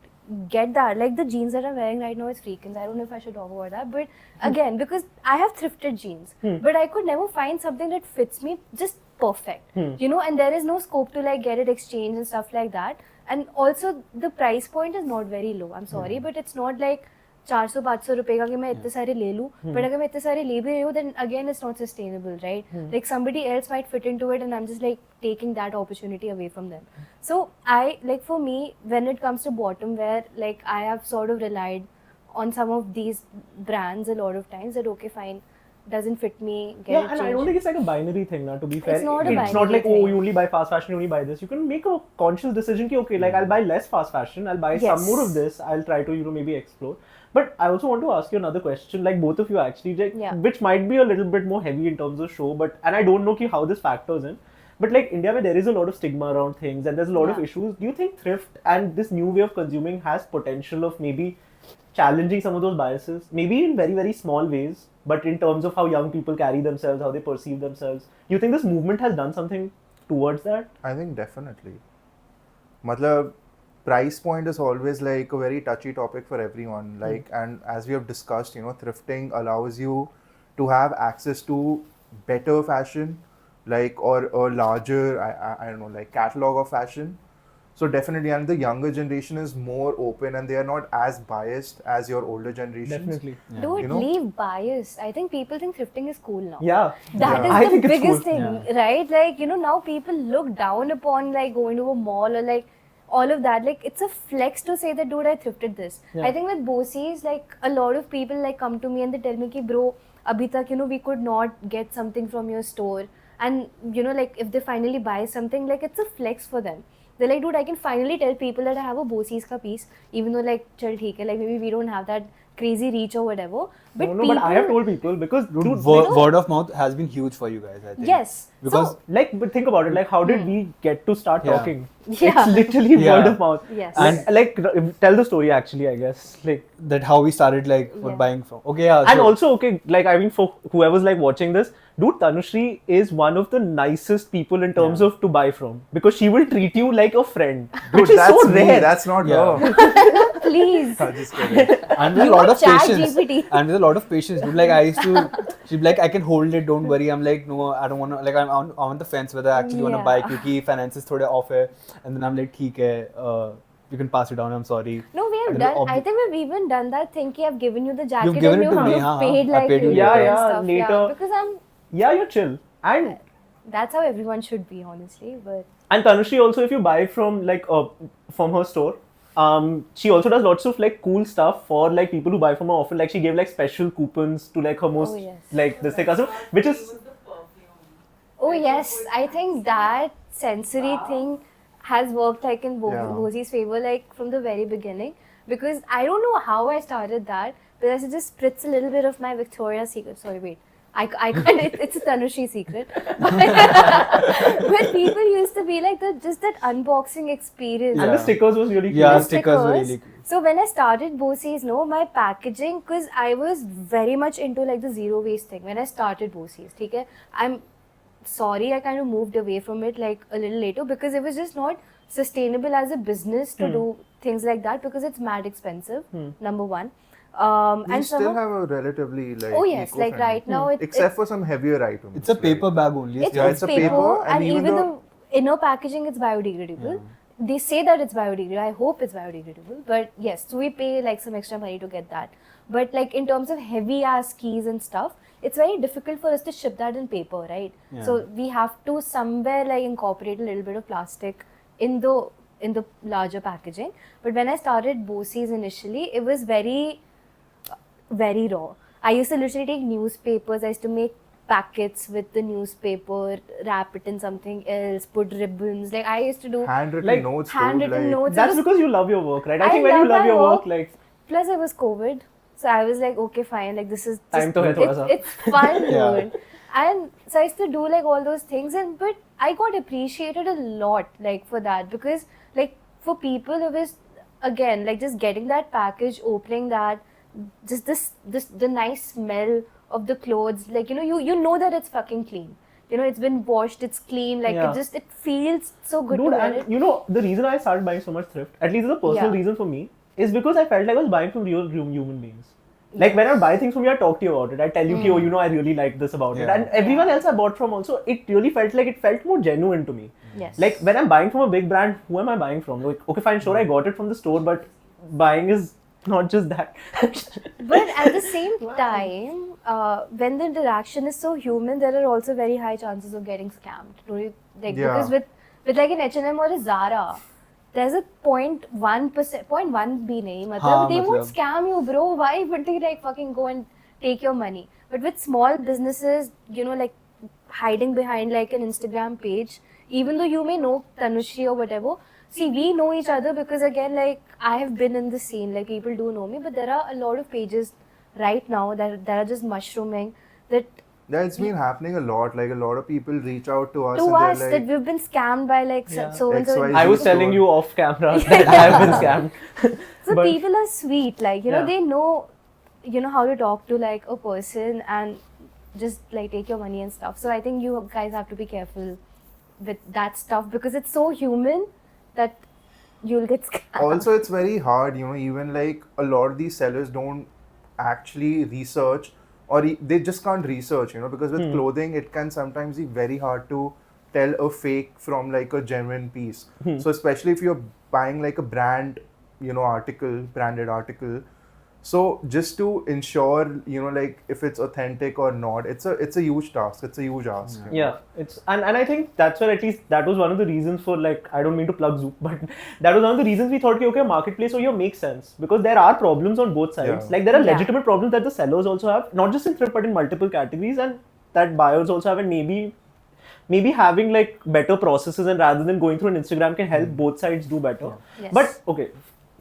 get that. Like the jeans that I'm wearing right now is Freakins. I don't know if I should talk about that, but again, because I have thrifted jeans, but I could never find something that fits me just perfect, and there is no scope to like get it exchanged and stuff like that. And also the price point is not very low. I'm sorry, but it's not like 400-500 रुपए का कि मैं इतने सारे ले लूँ, but अगर मैं इतने सारे ले भी रही हूँ, then again it's not sustainable, right? Like somebody else might fit into it, and I'm just like taking that opportunity away from them. So I like, for me, when it comes to bottom wear, like I have sort of relied on some of these brands a lot of times that okay, fine, doesn't fit me, get Yeah, it and I don't changed. think it's like a binary thing, na, to be fair. It's not a It's not binary like, oh, thing. you only buy fast fashion, you only buy this. You can make a conscious decision, ki, okay, like I'll buy less fast fashion, I'll buy some Yes. more of this, I'll try to, maybe explore. But I also want to ask you another question, like both of you actually, like, Yeah. which might be a little bit more heavy in terms of show, and I don't know ki how this factors in. But like India, where there is a lot of stigma around things and there's a lot of Yeah. issues, do you think thrift and this new way of consuming has potential of maybe challenging some of those biases, maybe in very, very small ways, but in terms of how young people carry themselves, how they perceive themselves? You think this movement has done something towards that? I think definitely. Matlab, price point is always like a very touchy topic for everyone. Like, and as we have discussed, thrifting allows you to have access to better fashion, like, or a larger, I don't know, like catalog of fashion. So definitely, and the younger generation is more open and they are not as biased as your older generations. Definitely. Yeah. Dude, You know? leave bias. I think people think thrifting is cool now. Yeah. That is I the think it's biggest cool. thing, Yeah. right? Like, now people look down upon like going to a mall or like all of that. Like, it's a flex to say that, dude, I thrifted this. Yeah. I think with Boseys, like, a lot of people like come to me and they tell me, ki, bro, abhi tak, we could not get something from your store. And, like, if they finally buy something, like, it's a flex for them. They're like, dude, I can finally tell people that I have a Boseys ka piece, even though, like, chal theek hai, like, maybe we don't have that crazy reach or whatever. But No, but I have told people because, dude, Word of mouth has been huge for you guys, I think. Yes. Because like, but think about it, like, how did we get to start Yeah. talking? Yeah. It's literally Yeah. word of mouth. Yes. And like, tell the story actually, I guess. Like, that how we started like Yeah. buying from. Okay, yeah. and so- also, okay, like, I mean, for whoever's like watching this, dude, Tanushri is one of the nicest people in terms Yeah. of to buy from because she will treat you like a friend, Dude, which is that's so me, rare. that's not Yeah. her. Please. I'm just kidding. and with a You lot are of Chat patience. GPT. And with a lot of patience, dude. Like I used to, she'd be like, I can hold it, don't worry. I'm like, no, I don't want to. Like I'm on the fence whether I actually want to Yeah. buy क्योंकि finances थोड़े off है. And then I'm like, ठीक है, you can pass it down. I'm sorry. No, we have And done. ob- I think we've even done that thing. Ki I've given you the jacket You've given and it to me, you've हाँ, paid I like paid you later later. and Yeah, stuff. later. Yeah, because Yeah, you're chill. And that's how everyone should be, honestly. But Tanushri also, if you buy from like from her store, she also does lots of like cool stuff for like people who buy from her often. Like she gave like special coupons to like her most yes. like this thing customer, which is oh yes, I think that sensory thing has worked like in Yeah. Boseys' favor like from the very beginning. Because I don't know how I started that, but I should just spritz a little bit of my Victoria's Secret. Sorry, wait. I can't, it's a Tanushri secret. But people used to be like just that unboxing experience. and the Yeah. stickers was really Yeah, cute. stickers were really cool. So when I started Boseys, my packaging, because I was very much into like the zero waste thing when I started Boseys. Okay, I'm sorry I kind of moved away from it like a little later because it was just not sustainable as a business to do things like that because it's mad expensive. Number one. We And still somehow- have a relatively like oh yes, like eco-friendly- right now except for some heavier items. It's a like- paper bag only. it's, Yeah, it's it's a paper, paper, and and even even the inner packaging is biodegradable. They say that it's biodegradable. I hope it's biodegradable. But yes, so we pay like some extra money to get that. But like in terms of heavy ass keys and stuff, it's very difficult for us to ship that in paper, right? Yeah. So we have to somewhere like incorporate a little bit of plastic in the larger packaging. But when I started Boseys initially, it was very raw. I used to literally take newspapers. I used to make packets with the newspaper, wrap it in something else, put ribbons. Like I used to do. handwritten Like, notes. handwritten dude, like, notes. That's It was- because you love your work, right? I I think when you love love my your work, work. like Plus, it was COVID, so I was like, okay, fine. Like this is just, Time to hai thoda sa. it's fun, Yeah. dude. And so I used to do like all those things, but I got appreciated a lot like for that because like for people it was again like just getting that package, opening that, just this the nice smell of the clothes. Like you know that it's fucking clean. It's been washed, it's clean. Like Yeah. it feels so good dude, to wear and it. the reason I started buying so much thrift, at least the personal Yeah. reason for me, is because I felt like I was buying from real human beings. Like when I buy things from you, I talk to you about it. I tell you, ki, oh, I really like this about it. Yeah. And everyone else I bought from also, it really felt like it felt more genuine to me. Yes. Like when I'm buying from a big brand, who am I buying from? Like, okay, fine, sure, I got it from the store, but buying is not just that. But at the same time, when the interaction is so human, there are also very high chances of getting scammed. Don't you? Like Yeah. because with like an H&M or a Zara, there's a 0.1%, 0.1 bhi nahi. Matlab, हाँ, they won't मतलब- scam you, bro. Why would they like fucking go and take your money? But with small businesses, you know, like hiding behind like an Instagram page, even though you may know Tanushri or whatever, see, we know each other because again, like I have been in the scene, like people do know me, but there are a lot of pages right now that are just mushrooming that Yeah, it's been happening a lot. Like a lot of people reach out to us to and us they're that like, we've been scammed by like Yeah. so and so. XYZ I was telling store. you off camera that I have been scammed. So But- people are sweet, like you know, Yeah. they know, you know, how to talk to like a person and just like take your money and stuff. So I think you guys have to be careful with that stuff because it's so human that you'll get scammed. Also, it's very hard, you know, even like a lot of these sellers don't actually research or they just can't research, you know, because with clothing, it can sometimes be very hard to tell a fake from like a genuine piece. So, especially if you're buying like a brand, you know, branded article. So, just to ensure, you know, like if it's authentic or not, it's a huge task. It's a huge ask. you know. Yeah, it's and I think that's where at least that was one of the reasons for like I don't mean to plug Zoop, but that was one of the reasons we thought okay, marketplace over here makes sense because there are problems on both sides. Yeah. Like there are Yeah. legitimate problems that the sellers also have, not just in thrift but in multiple categories, and that buyers also have, and maybe having like better processes and rather than going through an Instagram can help both sides do better. Yes. But okay,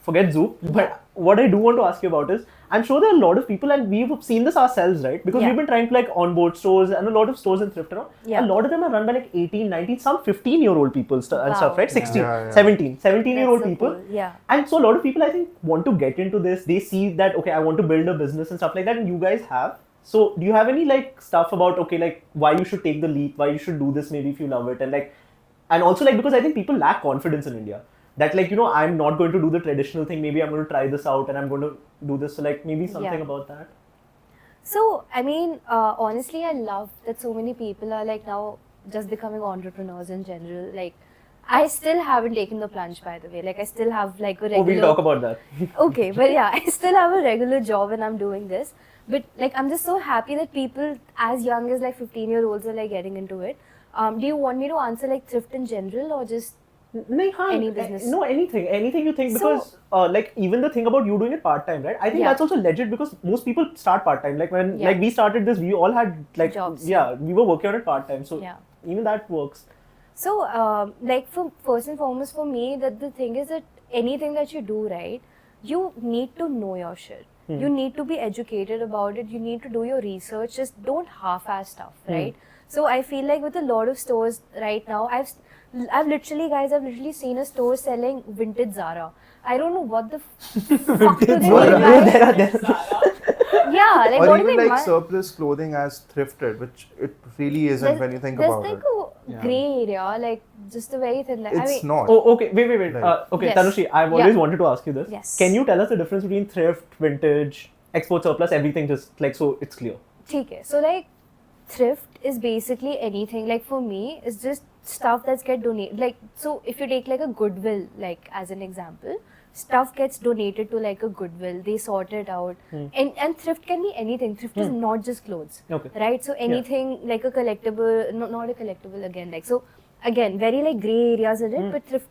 forget Zoop. But what I do want to ask you about is, I'm sure there are a lot of people, and we've seen this ourselves, right? Because Yeah. we've been trying to like onboard stores and a lot of stores in thrift, Yeah. a lot of them are run by like 18, 19, some 15-year-old people and Wow. stuff, right? 16, Yeah, yeah. 17, 17-year-old That's so people. cool. Yeah. And so a lot of people, I think, want to get into this. They see that, okay, I want to build a business and stuff like that, and you guys have. So do you have any like stuff about, okay, like why you should take the leap, why you should do this maybe if you love it, and like, and also like, because I think people lack confidence in India. That like, you know, I'm not going to do the traditional thing, maybe I'm going to try this out and I'm going to do this. So like maybe something Yeah. about that. So, I mean, honestly, I love that so many people are like now just becoming entrepreneurs in general. Like, I still haven't taken the plunge, by the way. Like, I still have like a regular. Oh, we'll talk about that. Okay, but yeah, I still have a regular job and I'm doing this. But like, I'm just so happy that people as young as like 15-year-olds are like getting into it. Do you want me to answer like thrift in general or just any business? No, anything you think, So- because like even the thing about you doing it part-time, right? I think Yeah. that's also legit because most people start part-time. Like when Yeah. like we started this, we all had like Jobs. Yeah, we were working on it part-time. So Yeah. even that works. So, like for first and foremost for me, that the thing is that anything that you do, right, you need to know your shit. You need to be educated about it. You need to do your research. Just don't half-ass stuff, right? So I feel like with a lot of stores right now, I've literally seen a store selling vintage Zara. I don't know what the fuck do they mean by yeah, like Or what do even they like mean? surplus clothing as thrifted, which it really isn't when you think about there's it. like a gray area, like just a very thin line. I It's mean, not. Oh, okay. Wait. Right. Okay, Yes. Tanushri, I've Yeah. always wanted to ask you this. Yes. Can you tell us the difference between thrift, vintage, export surplus, everything, just like so it's clear? Okay, so like thrift is basically anything. Like for me, it's just stuff that's get donated. Like so, if you take like a Goodwill, like as an example, stuff gets donated to like a Goodwill. They sort it out, and thrift can be anything. Thrift is not just clothes, Okay. right? So anything like a collectible, not a collectible again. Like so, again, very like gray areas in it, but thrift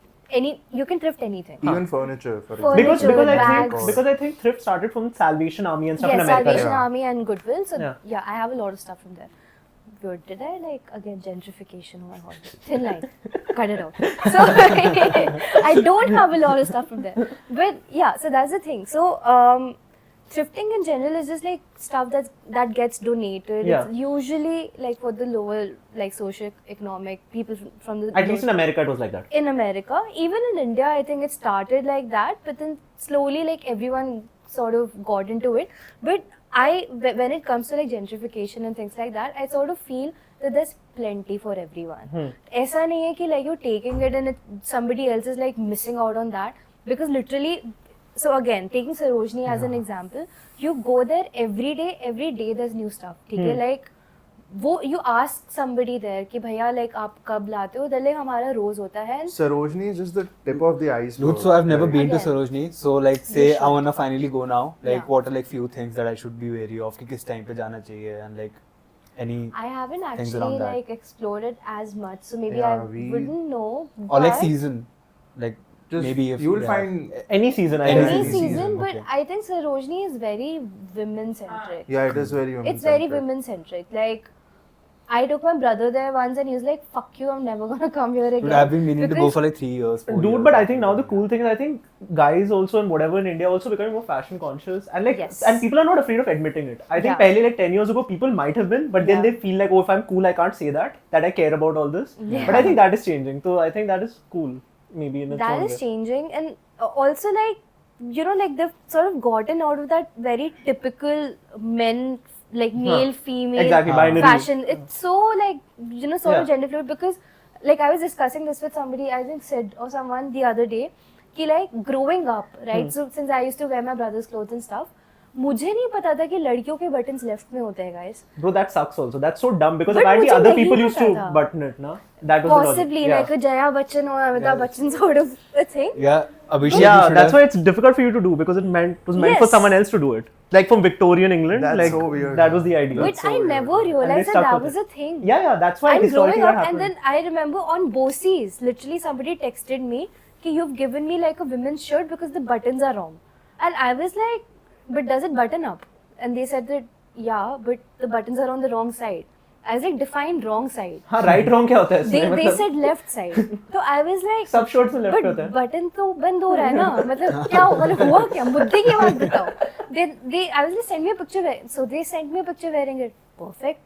you can thrift anything. Even furniture, for Furniture, example. Because I bags. think thrift started from Salvation Army and stuff Yes, in America. Salvation Yeah. Army and Goodwill. So Yeah. yeah, I have a lot of stuff from there. Good. Did I like again gentrification? Oh my god, thin line. Cut it out. So I don't have a lot of stuff from there. But yeah, so that's the thing. So thrifting in general is just like stuff that gets donated. Yeah. It's usually like for the lower like socio-economic people from the At least in America, it was like that. in America. Even in India, I think it started like that, but then slowly like everyone sort of got into it. But when it comes to like gentrification and things like that, I sort of feel that there's plenty for everyone. ऐसा नहीं है कि like you're taking it and somebody else is like missing out on that, because literally, so again taking Sarojini as an example, you go there every day there's new stuff. ठीक है, like वो you ask somebody there कि भैया like आप कब लाते हो, like हमारा रोज होता है. Sarojini is just the tip of the iceberg. Dude, so I've never Like, been to Again. Sarojini. So like, say should. I wanna finally go now. Like, Yeah. what are like few things that I should be wary of? कि किस time पे जाना चाहिए, and like any I haven't things actually around that. like explored it as much, so maybe Yeah, I we- wouldn't know. or like but- season, like Just Maybe if you will yeah. find Any season, I Any guess. Any season, season, but okay. I think Sarojini is very women centric. yeah, it is very It's very women centric. Like, I took my brother there once and he was like, fuck you, I'm never gonna come here again. Dude, I've been meaning to go Because- for like 3 years. 4 Dude, years, but I something think now the like cool that. thing is I think guys also and whatever in India also becoming more fashion conscious and like Yes. and people are not afraid of admitting it. I think Yeah. pehle like 10 years ago people might have been, but then Yeah. they feel like, oh, if I'm cool I can't say that I care about all this. Yeah. But I think that is changing. So I think that is cool, maybe in its That own is way. changing, and also like, you know, like they've sort of gotten out of that very typical men, like male, female Exactly, binary. fashion. It's so like, you know, sort of Yeah. gender fluid, because like I was discussing this with somebody, I think Sid or someone the other day, कि like growing up, right? So since I used to wear my brother's clothes and stuff, मुझे नहीं पता था कि लड़कियों के buttons left में होते हैं, guys. Bro, that sucks also. That's so dumb because But apparently मुझे other नहीं people used to पता था. button it, na? That was Possibly the logic. like a Jaya Bachchan or Amitabh Bachchan sort of a thing. Yeah, Abhishek. Yeah, you should that's have- why it's difficult for you to do because it was meant for Yes. someone else to do it. Like from Victorian England, That's like so weird, that man. was the idea. But so I weird. never And they realized that stuck that with was it. a thing. Yeah, that's why I'm historically growing that up, and happened. then I remember on Boseys, literally somebody texted me, "Ki you've given me like a women's shirt because the buttons are wrong," and I was like, "But does it button up?" And they said that yeah, but the buttons are on the wrong side. I was like, define wrong side. हाँ, right wrong क्या होता है इसमें? They मतलब said left side. So I was like, सब shorts में left but होता है. button तो बंद हो रहा है ना, मतलब क्या मतलब हुआ क्या, मुद्दे की बात बताओ. I was like, send me a picture. So they sent me a picture wearing it. Perfect.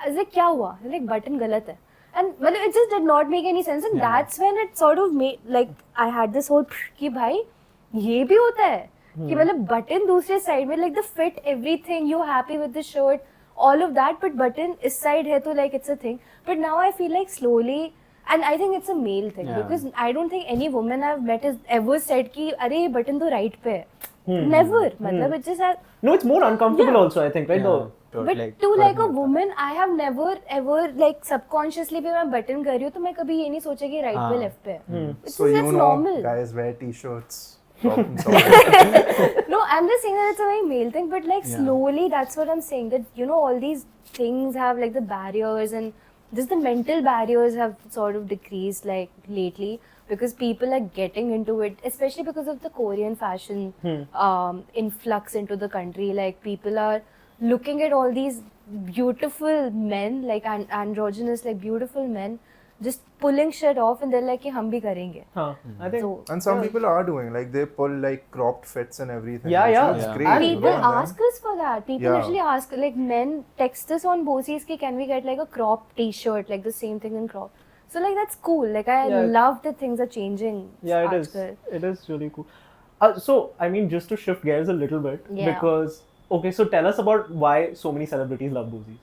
I was like, क्या हुआ? Like button गलत है. And मतलब it just did not make any sense, and that's when it sort of made like I had this whole कि भाई ये भी होता है कि मतलब button दूसरे side में, like the fit, everything, you happy with the shirt, all of that, but button इस side है तो like it's a thing. But now I feel like slowly, and I think it's a male thing, Yeah. because I don't think any woman I've met has ever said कि अरे ये button तो right पे है. Never. मतलब it just has. No, it's more uncomfortable Yeah. also, I think, right? Yeah, Though. But to like a woman, I have never ever like subconsciously भी मैं button कर रही हूँ तो मैं कभी ये नहीं सोचा कि right पे left पे है. It's So just, you that's know, normal. guys wear t-shirts. Problem solved. No, I'm just saying that it's a very male thing, but like Yeah. slowly, that's what I'm saying, that you know all these things have like the barriers, and just the mental barriers have sort of decreased like lately, because people are getting into it, especially because of the Korean fashion influx into the country. Like people are looking at all these beautiful men, like androgynous, like beautiful men, just pulling shit off, and they're like, "कि हम भी करेंगे." हाँ, I think. So And some people are doing, like they pull like cropped fits and everything. Yeah, which yeah. looks Yeah. great. And you people know, and then- ask us for that. People Yeah. literally ask, like men text us on Boseys ki can we get like a crop t-shirt, like the same thing in crop. So like that's cool. Like I Yeah. love that things are changing. Yeah, it is. aajkal. It is really cool. So, I mean, just to shift gears a little bit, Yeah. because, okay, so tell us about why so many celebrities love Boseys.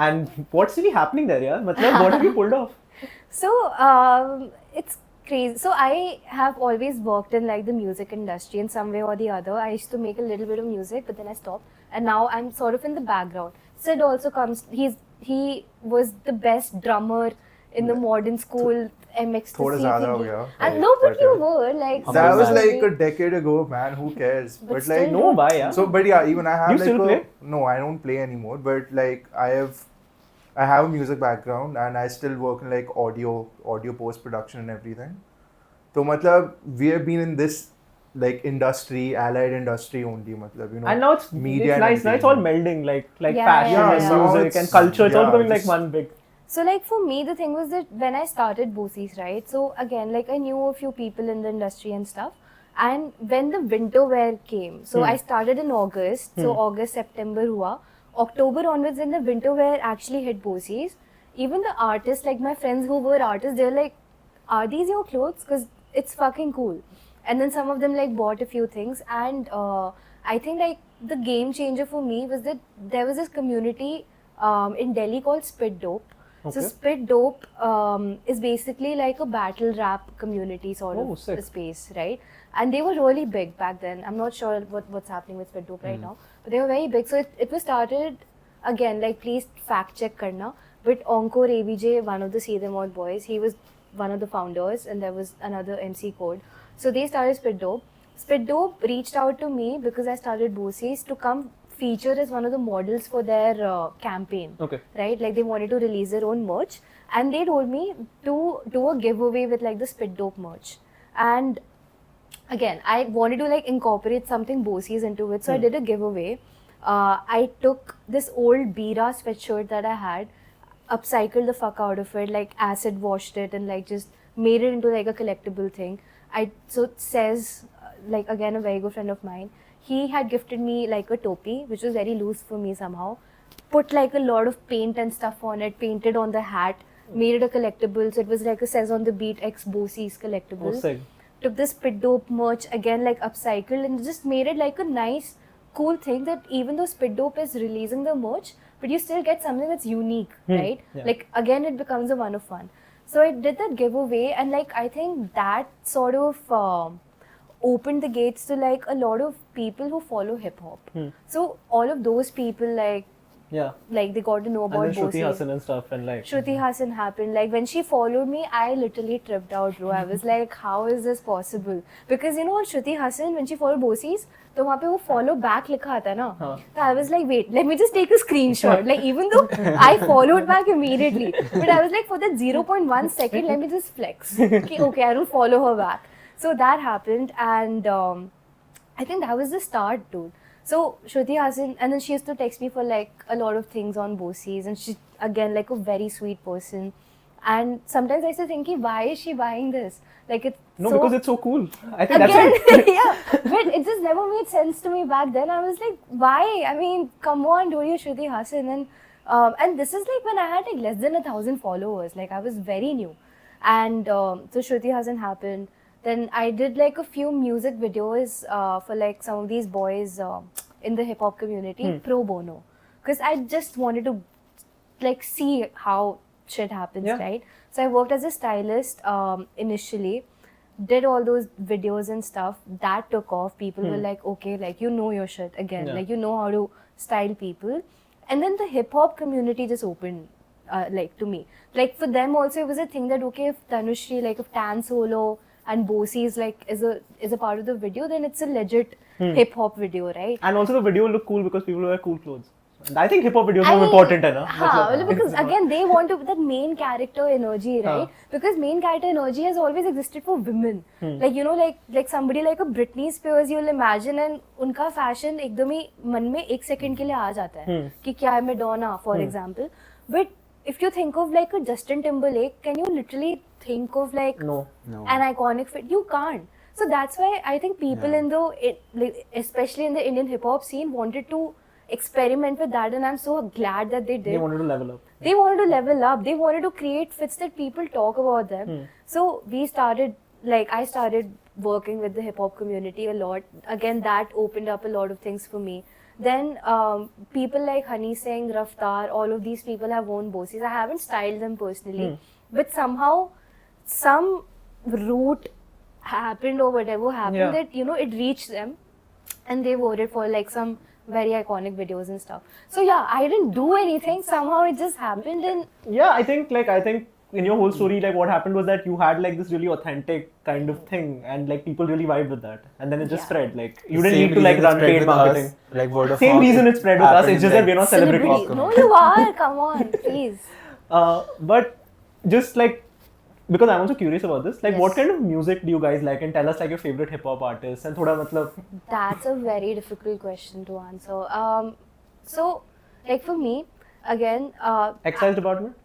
And what's really happening there, yeah? Matlab, what have you pulled off? So it's crazy. So I have always worked in like the music industry in some way or the other. I used to make a little bit of music, but then I stopped, and now I'm sort of in the background. Sid also comes. He was the best drummer in the modern school. MX थोड़ा ज़्यादा हो गया. And no, but you were like. That was seriously. like a decade ago, man. Who cares? But But like, still, No, why, yeah? so but yeah, even I have You like still a play? no, I don't play anymore. But like I have a music background and I still work in like audio post production and everything. So matlab we have been in this like industry, allied industry only, matlab, you know. And now it's media it's and nice. Now it's all entertainment. melding, like Yeah, fashion yeah, and yeah. Now music it's- and culture. It's all yeah, becoming like just- one big. So like for me, the thing was that when I started Boseys, right? So again, like I knew a few people in the industry and stuff. And when the winter wear came, so I started in August. So August, September hua. October onwards, when the winter wear actually hit Boseys, even the artists, like my friends who were artists, they're like, "Are these your clothes? Because it's fucking cool." And then some of them like bought a few things, and I think like the game changer for me was that there was this community in Delhi called Spit Dope. So Okay. Spit Dope is basically like a battle rap community sort Oh, of sick. space, right? And they were really big back then. I'm not sure what's happening with Spit Dope right now, but they were very big. So it was started, again, like please fact check karna, but Encore ABJ, one of the See Them Out boys, he was one of the founders, and there was another MC Code. So they started Spit Dope. Spit Dope reached out to me because I started Boseys to come feature as one of the models for their campaign. Okay. Right? Like they wanted to release their own merch, and they told me to do a giveaway with like the Spit Dope merch. And again, I wanted to like incorporate something Boseys into it, so I did a giveaway. I took this old Bira sweatshirt that I had, upcycled the fuck out of it, like acid washed it, and like just made it into like a collectible thing. So it says, like again, a very good friend of mine, he had gifted me like a topi, which was very loose for me somehow. Put like a lot of paint and stuff on it, painted on the hat, made it a collectible. So it was like a says on the beat X Boseys collectible. Oh, sick. Took this Spit Dope merch again, like upcycled, and just made it like a nice, cool thing that even though Spit Dope is releasing the merch, but you still get something that's unique, right? Yeah. Like again, it becomes a one of fun. So I did that giveaway, and like I think that sort of opened the gates to like a lot of people who follow hip hop. So all of those people like they got to know about and then Shruti Boseys. Hassan and stuff, and like Shruti Hassan happened. Like when she followed me, I literally tripped out, bro. I was like, how is this possible? Because you know on Shruti Hassan, when she followed Boseys, तो वहाँ पे वो follow back लिखा आता है ना. So I was like, wait, let me just take a screenshot. Like even though I followed back immediately, but I was like, for that 0.1 second, let me just flex. Okay, I don't follow her back. So that happened, and I think that was the start, dude. So Shruti Hassan, and then she used to text me for like a lot of things on Boseys, and she again like a very sweet person. And sometimes I used to think, why is she buying this? Like it's because it's so cool. I think again, that's it. yeah. But it just never made sense to me back then. I was like, why? I mean, come on, dude, you're Shruti Hassan, and this is like when I had like less than 1,000 followers. Like I was very new, and so Shruti Hassan happened. Then I did like a few music videos for like some of these boys in the hip hop community, pro bono, because I just wanted to like see how shit happens, right? So I worked as a stylist initially, did all those videos and stuff. That took off. People were like, okay, like you know your shit again, like you know how to style people. And then the hip hop community just opened like to me. Like for them also it was a thing that okay, if Tanushree, like if Tan Solo and Boseys like is a part of the video, then it's a legit hip hop video, right? And also the video look cool because people wear cool clothes. And I think hip hop videos are more important, है ना? Because again they want to that main character energy, right? Because main character energy has always existed for women. Like you know, like somebody like a Britney Spears, you'll imagine, and उनका fashion एकदम ही मन में एक second के लिए आ जाता है कि क्या है Madonna, for example. But if you think of like a Justin Timberlake, can you literally think of like an iconic fit? You can't. So that's why I think people in like, especially in the Indian hip hop scene, wanted to experiment with that, and I'm so glad that they did. They wanted to level up. They wanted to level up. They wanted to create fits that people talk about them. So we started, like I started working with the hip hop community a lot. Again, that opened up a lot of things for me. Then people like Honey Singh, Raftar, all of these people have worn Boseys. I haven't styled them personally, but somehow some route happened or whatever happened that, you know, it reached them and they wore it for like some very iconic videos and stuff. So yeah, I didn't do anything. Somehow it just happened, and yeah, I think in your whole story, like what happened was that you had like this really authentic kind of thing, and like people really vibed with that, and then it just spread. Like you didn't need to like run paid marketing. Like word of Same mouth, reason it spread with us. It's just that we're not celebrities. No, you are. Come on, please. But just like, because I'm also curious about this, like what kind of music do you guys like, and tell us like your favorite hip hop artists and thoda matlab. That's a very difficult question to answer. So like for me, again, Excise Department.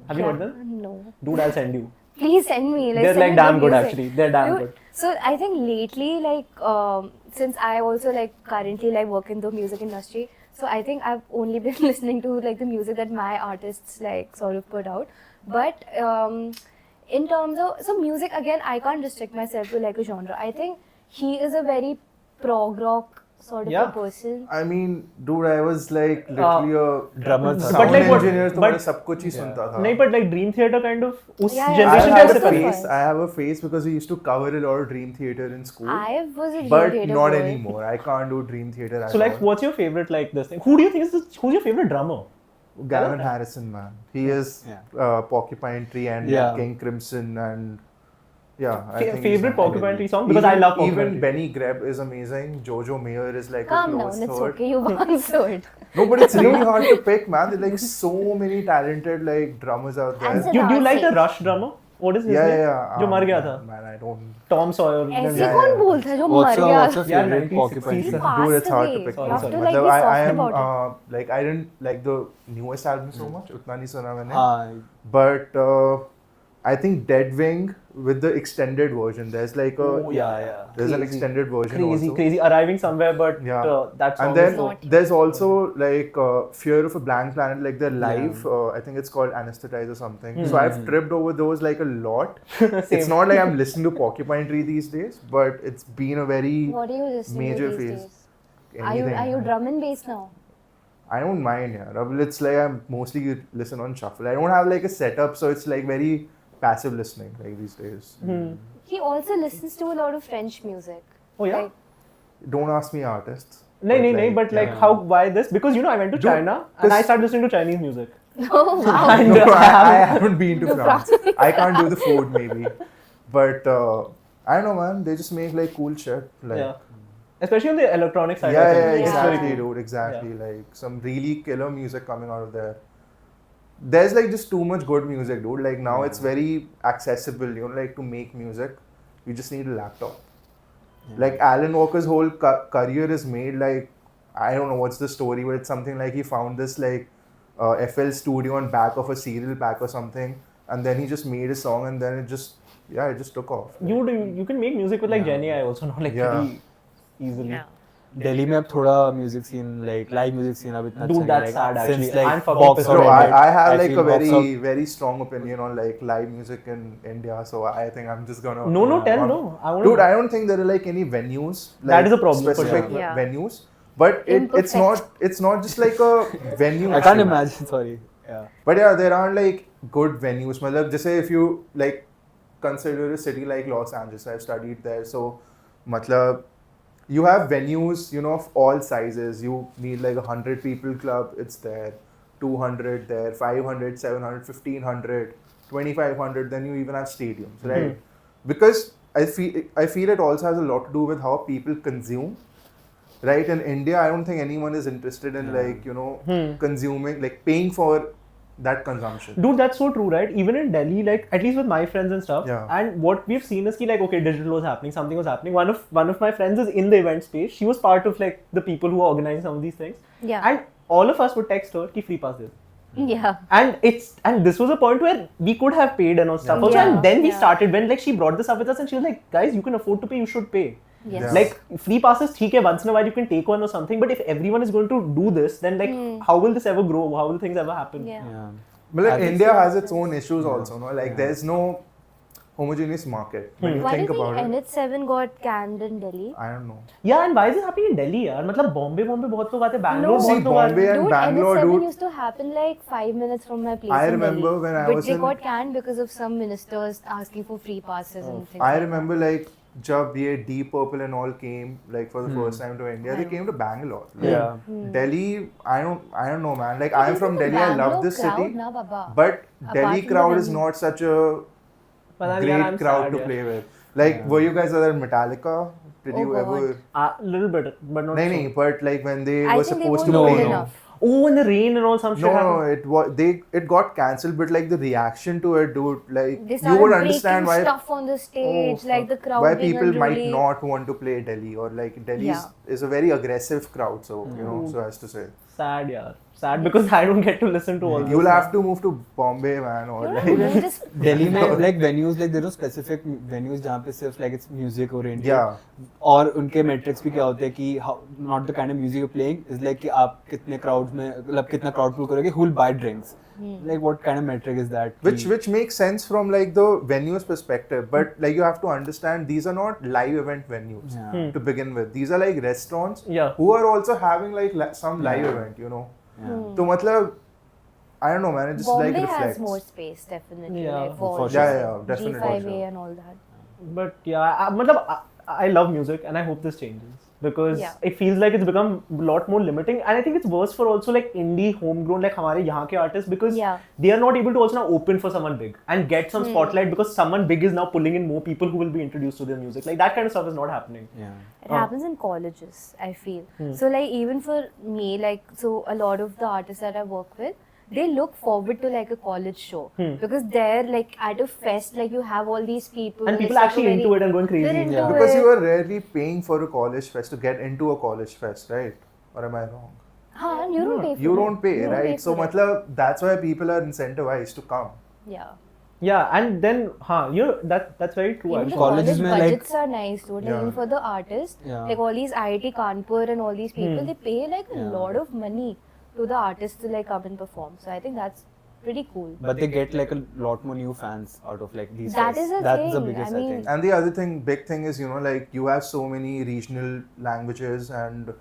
Have you heard them? No. Dude, I'll send you. Please send me. They're send like me damn good music. actually. They're damn Dude, good. So I think lately, like since I also like currently like work in the music industry, so I think I've only been listening to like the music that my artists like sort of put out. But in terms of music, again, I can't restrict myself to like a genre. I think he is a very prog rock sort of a person. I mean, dude, I was like literally a drummer, sound but like what? engineer, तो But मैं सब कुछ ही सुनता था. नहीं, but like Dream Theater kind of उस Yeah, yeah. generation I have का a ऐसे face. I have a face because we used to cover a lot of Dream Theater in school. I was a but Dream Theater not boy. anymore. I can't do Dream Theater at So like, all. what's your favorite like this thing? Who do you think who's your favorite drummer? Gavin Harrison, man. He is Porcupine Tree and King Crimson and I think favorite Porcupine Tree song, because I love Porcupine even Tree. Benny Greb is amazing. Jojo Mayer is like Calm a down, close it's third. okay, you've answered. No, but it's really hard to pick, man. There's like so many talented like drummers out there. And Do you like the Rush drummer? What is his Yeah, name? yeah. जो मर गया था. Man, I don't. Tom Sawyer. ऐसे Yeah, कौन yeah. बोलता है जो मर What's your गया? favorite 1960s porcupine He song? song? passed Dude, it's hard to away. pick You one. have to Sorry. like be I soft am about it. like I didn't like the newest album so much. उतना नहीं सुना मैंने. हाँ, But I think Deadwing with the extended version. There's like a Oh, yeah. there's an Crazy. extended version Crazy, also. crazy. Arriving somewhere, but Yeah. that song And then is so... Not- there's also like Fear of a Blank Planet, like the live. I think it's called Anesthetize or something. So I've tripped over those like a lot. It's not like I'm listening to Porcupine Tree these days, but it's been a very What are you listening major to these phase. days? Are you drum and bass now? I don't mind, yeah. But it's like I'm mostly listen on shuffle. I don't have like a setup, so it's like very passive listening like these days. He also listens to a lot of French music. Oh, yeah? Like, Don't ask me artists. No, but like yeah. how, why this? Because I went to Dude, China and I this- started listening to Chinese music. oh wow. And No, I haven't- haven't been to France. I can't do the food maybe, but I don't know, man. They just make like cool shit. Like, Yeah. Especially on the electronic side. I yeah, think. yeah, It's very exactly, cool. dude. Exactly. Like some really killer music coming out of there. There's like just too much good music, dude. Like now it's very accessible, like to make music. You just need a laptop. Like Alan Walker's whole career is made like, I don't know what's the story, but it's something like he found this like FL Studio on back of a cereal pack or something, and then he just made a song, and then it just took off. You can make music with like Jenny I also, not like Yeah. pretty easily. Yeah. Delhi में अब थोड़ा music scene, like live music scene अब इतना Dude, अच्छा that's नहीं, sad like, actually. since like I'm fucking Box pissed So off. Out, I have like feel a Box very Out- very strong opinion on like live music in India. So I think I'm just gonna No, tell, I'm- no. I wanna Dude, I don't think there are like any venues. Like, That is a problem for Specific sure. Yeah. venues, but it's Imperfect. not just like a venue. I can't issue. imagine, sorry. Yeah. But yeah, there aren't like good venues. Matlab, just say if you like consider a city like Los Angeles, I've studied there. So, matlab, you have venues, of all sizes. You need like 100 people club, it's there. 200 there, 500, 700, 1500, 2500. Then you even have stadiums, right? Because I feel it also has a lot to do with how people consume. Right, in India, I don't think anyone is interested in like consuming, like paying for that consumption. Dude, that's so true, right? Even in Delhi, like at least with my friends and stuff. Yeah. And what we've seen is like, okay, digital was happening, something was happening. One of my friends is in the event space. She was part of like the people who are organizing some of these things. Yeah. And all of us would text her, "Ki free pass this." Yeah. And this was a point where we could have paid and all stuff. Also, Yeah. and then we Yeah. started when like she brought this up with us and she was like, "Guys, you can afford to pay. You should pay." Yes. Yeah. Like free passes, theek hai, once in a while you can take one or something. But if everyone is going to do this, then like how will this ever grow? How will things ever happen? Yeah. Yeah. But like I think India so. has its own issues also, no? Like there's no homogeneous market when you Why do you think think about it. NH7 got canned in Delhi? I don't know. Yeah, and why is this happening in Delhi, yaar? मतलब बॉम्बे बहुत लोग आते हैं, Bangalore See, बहुत लोग आते Bombay हैं. and Dude, Bangalore, NH7 dude. used to happen like 5 minutes from my place I in remember Delhi. when I but was they in- got canned because of some ministers asking for free passes and things I like remember like jab ye Deep Purple and all came like for the first time to India, they came to Bangalore. Like, Yeah. Delhi, I don't know, man. Like But I'm isn't from the Delhi, I love Bangalore this crowd, city, na, Baba? but Delhi from the crowd is venue. not such a पता नहीं यार, great I'm crowd sad, to yaar. play with. Like, were you guys at Metallica? Did Oh, you God. ever? Little bit, but not. No, so. but like when they I were think they supposed to weren't play. old enough. Oh, in the rain and all some shit. No, happened. it was it got cancelled, but like the reaction to it, dude, like They you started would breaking understand why stuff on the stage, Oh, like the crowd why being people might unruly. not want to play Delhi, or like Delhi Yeah. is a very aggressive crowd, so so as to say. Sad, yaar. Sad because I don't get to listen to all this. You'll have to move to Bombay, man, or You like know, you just Delhi में like venues, like there are specific venues जहाँ पे सिर्फ like it's music oriented. Yeah. और उनके metrics भी क्या होते हैं कि how not the kind of music you're playing is like कि आप कितने crowds में मतलब कितना crowd pull करोगे, who'll buy drinks. Like what kind of metric is that? which makes sense from like the venue's perspective, but like you have to understand these are not live event venues Yeah. to begin with. These are like restaurants Yeah. who are also having like some live event, So matlab, I don't know, man. It just Bombay like reflects. has more space, definitely. Yeah, like, for for sure. Yeah, definitely, for G5A sure. and all that. But yeah, I love music and I hope this changes because Yeah. it feels like it's become a lot more limiting, and I think it's worse for also like indie homegrown like हमारे यहाँ के artists because Yeah. they are not able to also now open for someone big and get some spotlight because someone big is now pulling in more people who will be introduced to their music. Like that kind of stuff is not happening. Yeah. It happens in colleges, I feel. So like even for me, like so a lot of the artists that I work with, they look forward to like a college show because they're like at a fest, like you have all these people And people it's like actually a very- into it and going crazy. they're into Yeah. Because it. you are rarely paying for a college fest to get into a college fest, right? Or am I wrong? Huh, you don't pay for You it. don't pay, You don't right? pay So, for it. matlab, that's why people are incentivized to come. Yeah. Yeah, and then, that's very true. Even the Actually. college Colleges mein, like- budgets are nice, dude. Like, Yeah. even for the artists, Yeah. like all these IIT Kanpur and all these people, they pay like a Yeah. lot of money to the artists to like come and perform. So I think that's pretty cool. But they get like a lot more new fans out of like these That fests. is the That's the thing. biggest, I I mean- think. And the other big thing is, like you have so many regional languages and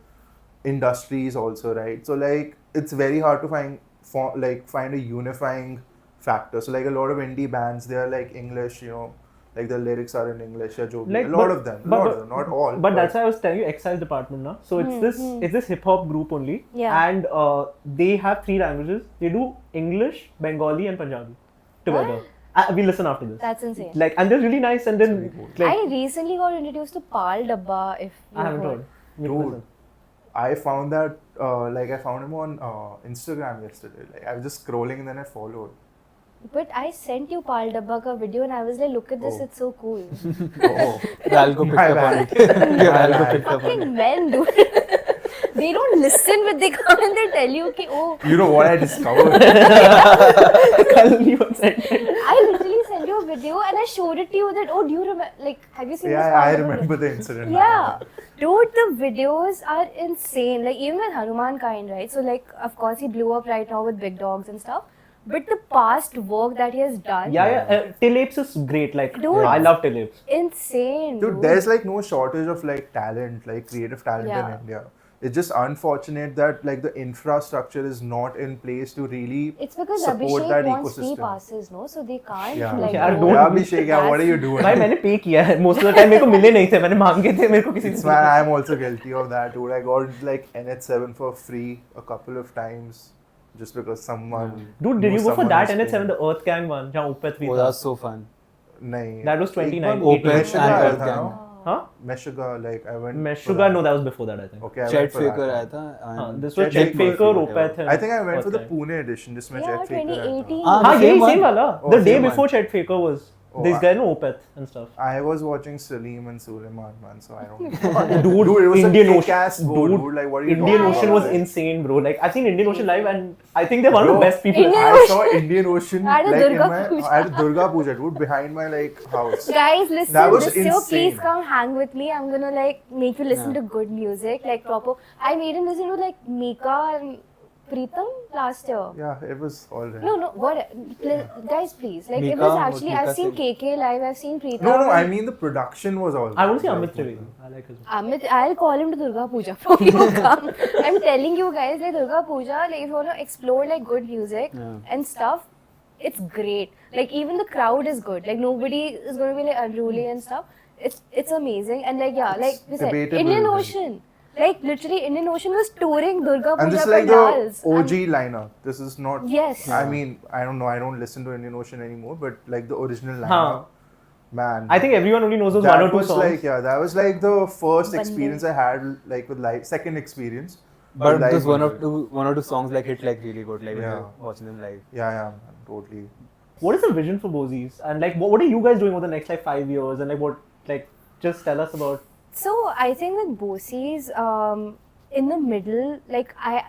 industries also, right? So like it's very hard to find a unifying factor. So like a lot of indie bands, they are like English, like the lyrics are in English. A Like, lot of them, not all. But that's why I was telling you, Excise department now. So it's this hip hop group only, Yeah. and they have 3 languages. They do English, Bengali, and Punjabi together. We listen after this. That's insane. Like, and they're really nice. And then really cool. like, I recently got introduced to Pal Dabba. If you I haven't heard. We Dude. listen. I found that, I found him on Instagram yesterday. Like I was just scrolling and then I followed. But I sent you Pal Dabba ka video and I was like, look at this, Oh. it's so cool. Oh, The algo picked My up on bad. it. Your My algo bad. picked up on it. Fucking men, dude. They don't listen, but they come and they tell you, ki, oh, you know what I discovered? Kalani was sent. I literally sent you a video and I showed it to you that, oh, do you remember, like, have you seen this? Yeah, Pal I Dabba remember the incident. Yeah, dude, the videos are insane. Like, even with Hanuman Kind, right? So, like, of course, he blew up right now with Big Dogs and stuff. But the past work that he has done, Yeah. Tilapes is great. Like, Dude. I love Tilapes. insane, Dude, there's like no shortage of like talent, like creative talent Yeah. in India. It's just unfortunate that like the infrastructure is not in place to really It's because support Abhishek that wants free ecosystem. passes, no? So they can't Yeah. like. Yeah, go- don't- Yeah, Abhishek, yeah, what are you doing? भाई मैंने पे किया है most of the time मेरे को मिले नहीं थे मैंने मांगे थे मेरे को किसी It's ने man, I'm also guilty of that, dude. I got like NH7 for free a couple of times just because someone. Dude, did knew you go for someone that who's NH7, paying. the Earth Gang one जहाँ Upet Oh, था? that's so fun. नहीं. That was 29. एक बार 18. Meshuggah and आया Earth था, Gang. no? Huh? Meshuggah, like I went. for Meshuggah, that. no, that was before that, I think. Okay, I Chet went for that Faker one. आया था. and This was Chet Chet Faker, Faker, whatever. Opeth है. I think I went for the Earth Gang. Pune edition, just में Yeah, Chet Faker आया था. 2018. Ah, हाँ the यही same same one? वाला. Oh, The day same one. before Chet Faker was Oh, this I- guy, no, Opeth and stuff. I was watching Salim and Suleiman, man, so I don't. Dude, Dude, it was Indian a Ocean, kick-ass boat, dude. Like, what are you Indian talking Ocean about? was insane, bro. Like, I've seen Indian Ocean live, and I think they're one of the Bro, best people. Indian I saw Indian Ocean At a like Durga Puja. at Durga Puja, dude, behind my like house. Guys, listen, That was this year, insane. please come hang with me. I'm gonna like make you listen to good music, like proper. I made him listen to like Mika and Preetham last year. Yeah, it was alright. No, what? Guys, please. Like, it Mika, was what actually, Mika I've seen sing? KK live, I've seen Preetham. No, I mean the production was all. I want to see right. Amit Trivedi. I like his. Amit, I'll call him to Durga Puja. Bro, you come. I'm telling you guys, like Durga Puja, like if you want to explore like good music Yeah. and stuff, it's great. Like even the crowd is good. Like nobody is going to be like unruly and stuff. It's amazing and like yeah, like we said, debatable, Indian but- Ocean. Like literally, Indian Ocean was touring Durga Puja And this is like pandals. the OG lineup. This is not. Yes. I mean, I don't know. I don't listen to Indian Ocean anymore, but like the original lineup, Huh. man. I think everyone only knows those that one or two was songs. like that was like the first Bande. experience I had like with live. Second experience. But with live those one music. or two songs like hit like really good. Like when Yeah. you're watching them live. Yeah, man, totally. What is the vision for Boseys? And like, what are you guys doing over the next like 5 years? And like, what like, just tell us about. So I think with Boseys, in the middle, like I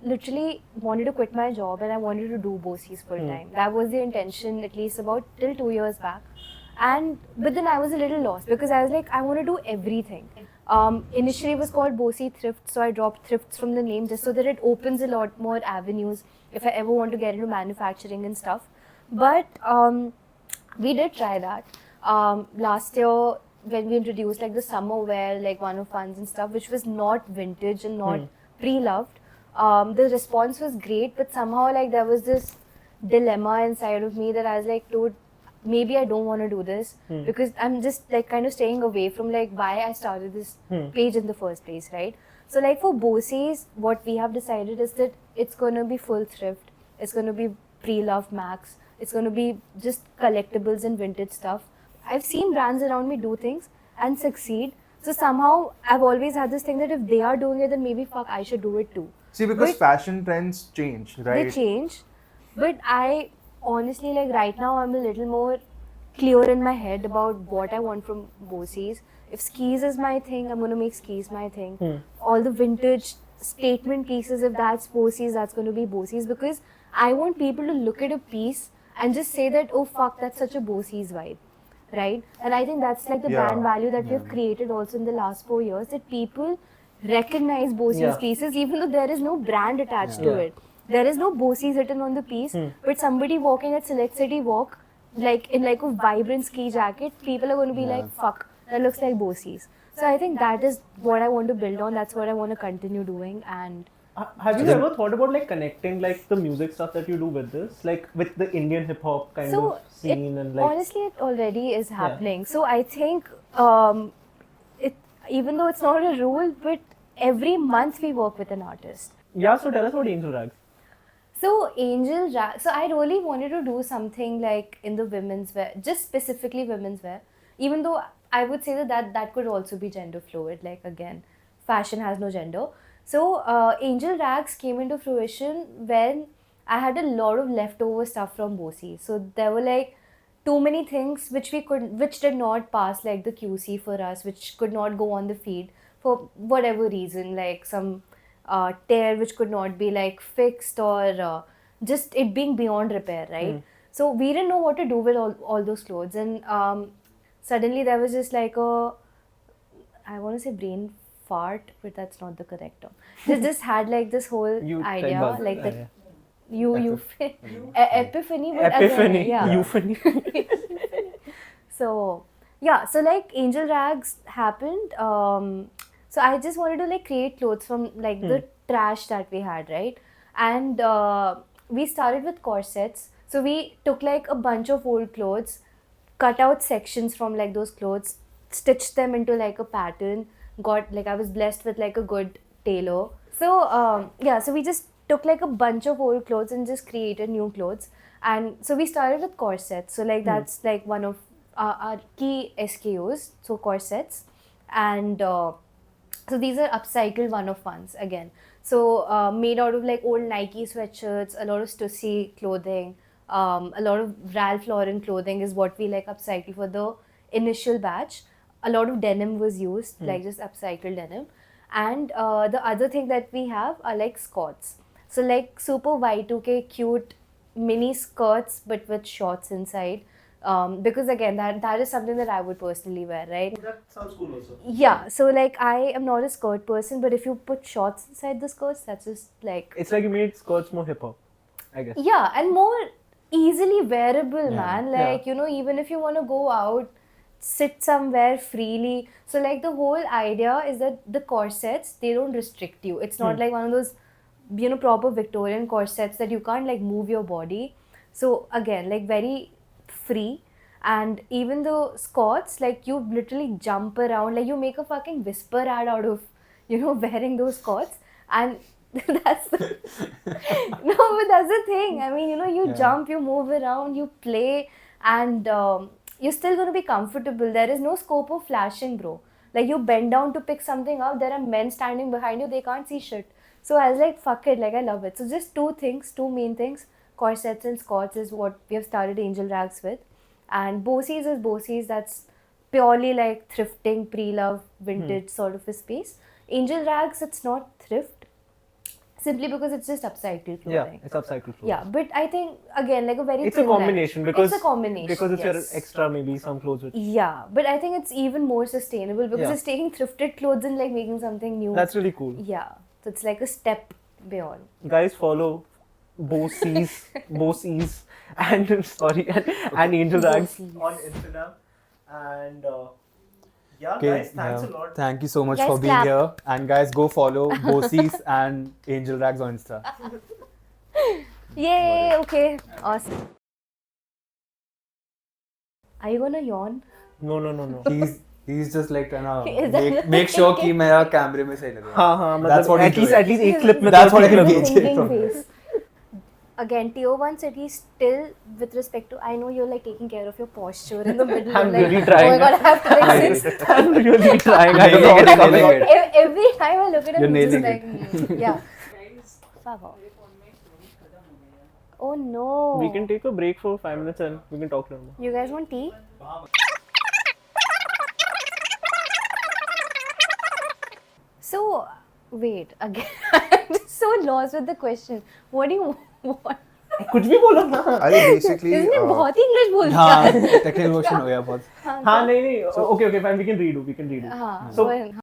literally wanted to quit my job and I wanted to do Boseys full time. That was the intention, at least about till 2 years back. But then I was a little lost because I was like, I want to do everything. Initially it was called Bosey Thrift, so I dropped Thrifts from the name just so that it opens a lot more avenues if I ever want to get into manufacturing and stuff. But we did try that. Last year when we introduced like the summer wear, like one of funds and stuff, which was not vintage and not pre-loved, the response was great, but somehow like there was this dilemma inside of me that I was like, dude, maybe I don't want to do this because I'm just like kind of staying away from like why I started this page in the first place, right? So like for Boseys, what we have decided is that it's going to be full thrift, it's going to be pre-loved max, it's going to be just collectibles and vintage stuff. I've seen brands around me do things and succeed. So somehow I've always had this thing that if they are doing it, then maybe fuck, I should do it too. See, because But- fashion trends change, right? They change, but I honestly, like, right now I'm a little more clear in my head about what I want from Boseys. If skis is my thing, I'm gonna make skis my thing. All the vintage statement pieces, if that's Boseys, that's gonna be Boseys, because I want people to look at a piece and just say that, oh fuck, that's such a Boseys vibe, right? And I think that's like the Yeah. brand value that we've created also in the last 4 years, that people recognize Boseys Yeah. pieces even though there is no brand attached to Yeah. it. There is no Boseys written on the piece, but somebody walking at Select City Walk, like in like a vibrant ski jacket, people are going to be like, fuck, that looks like Boseys. So I think that is what I want to build on. That's what I want to continue doing. And Have you ever thought about like connecting like the music stuff that you do with this, like with the Indian hip hop kind so of scene and like honestly, it already is happening. So I think it, even though it's not a rule, but every month we work with an artist. yeah. So tell us about Angel Rags. So so I really wanted to do something like in the women's wear, just specifically women's wear. Even though I would say that could also be gender fluid. Like again, fashion has no gender. So Angel Rags came into fruition when I had a lot of leftover stuff from Boseys. So there were like too many things which did not pass like the QC for us, which could not go on the feed for whatever reason, like some tear which could not be like fixed, or just it being beyond repair, right? So we didn't know what to do with all those clothes, and suddenly there was just like I want to say brain fart, but that's not the correct term. Just had like this whole You idea, bug. like the epiphany, but Epiphany, again, yeah. euphony. So yeah, so like Angel Rags happened. So I just wanted to like create clothes from like the trash that we had, right? And we started with corsets. So we took like a bunch of old clothes, cut out sections from like those clothes, stitched them into like a pattern. Got like I was blessed with like a good tailor. So yeah, so we just took like a bunch of old clothes and just created new clothes. And so we started with corsets. So like that's like one of our key SKUs. So corsets, and so these are upcycled one of ones again. So made out of like old Nike sweatshirts, a lot of Stussy clothing, a lot of Ralph Lauren clothing is what we like upcycle for the initial batch. A lot of denim was used, like just upcycled denim. And the other thing that we have are like skirts. So like super Y2K cute mini skirts but with shorts inside. Because again, that is something that I would personally wear, right? That sounds cool also. Yeah, so like I am not a skirt person, but if you put shorts inside the skirts, that's just like It's like you made skirts more hip hop, I guess. yeah, and more easily wearable, Yeah. man. Like you know, even if you want to go out, sit somewhere freely. So like the whole idea is that the corsets, they don't restrict you. It's not like one of those proper Victorian corsets that you can't like move your body. So again, like very free. And even the skirts, like you literally jump around, like you make a fucking whisper ad out of wearing those skirts. And that's the no, but that's the thing. I mean, you jump, you move around, you play, and you're still going to be comfortable. There is no scope of flashing, bro. Like you bend down to pick something up, there are men standing behind you, they can't see shit. So I was like, fuck it, like I love it. So just two main things, corsets and skirts is what we have started Angel Rags with. And Boseys is Boseys, that's purely like thrifting, pre-love, vintage sort of a space. Angel Rags, it's not thrift, simply because it's just upcycled Yeah, clothing. it's upcycled clothes. Yeah, but I think again, like a very It's a thin line. combination because It's a combination, because it's yes. your extra maybe some clothes which Yeah, but I think it's even more sustainable because Yeah. it's taking thrifted clothes and like making something new. that's really cool. Yeah, so it's like a step beyond. Guys, follow Boseys and sorry and Angel Rags Boseys. on Instagram. And yeah, Okay, guys, thanks a lot. Thank you so much Guys, for being clap. here. And guys, go follow Boseys and Angel Rags on Insta. Yay! Okay, awesome. Are you gonna yawn? No. He's just like trying Is to that- make sure कि मेरा camera में सही लगे. हाँ, That's what at he's least doing. एक clip में That's तो what I ठीक can लगे. gauge. Thinking from face. Again, tier 1 cities still with respect to, I know you're like taking care of your posture in the middle. I'm like, really trying. Oh my god, I have to like sit. I'm really trying. I Nailing don't know it, what to nailing comment. it. Every time I look at him, You're he's just nailing like, yeah. Fuck off. Oh no. We can take a break for 5 minutes and we can talk more. You guys want tea? So, wait, again, I'm just so lost with the question. What do you want? कुछ भी बोलो ना. अरे basically इसने बहुत ही English बोल दिया. हाँ टेक्निकल क्वेश्चन हो गया बहुत. हाँ नहीं okay fine, we can redo. हाँ, So go ahead.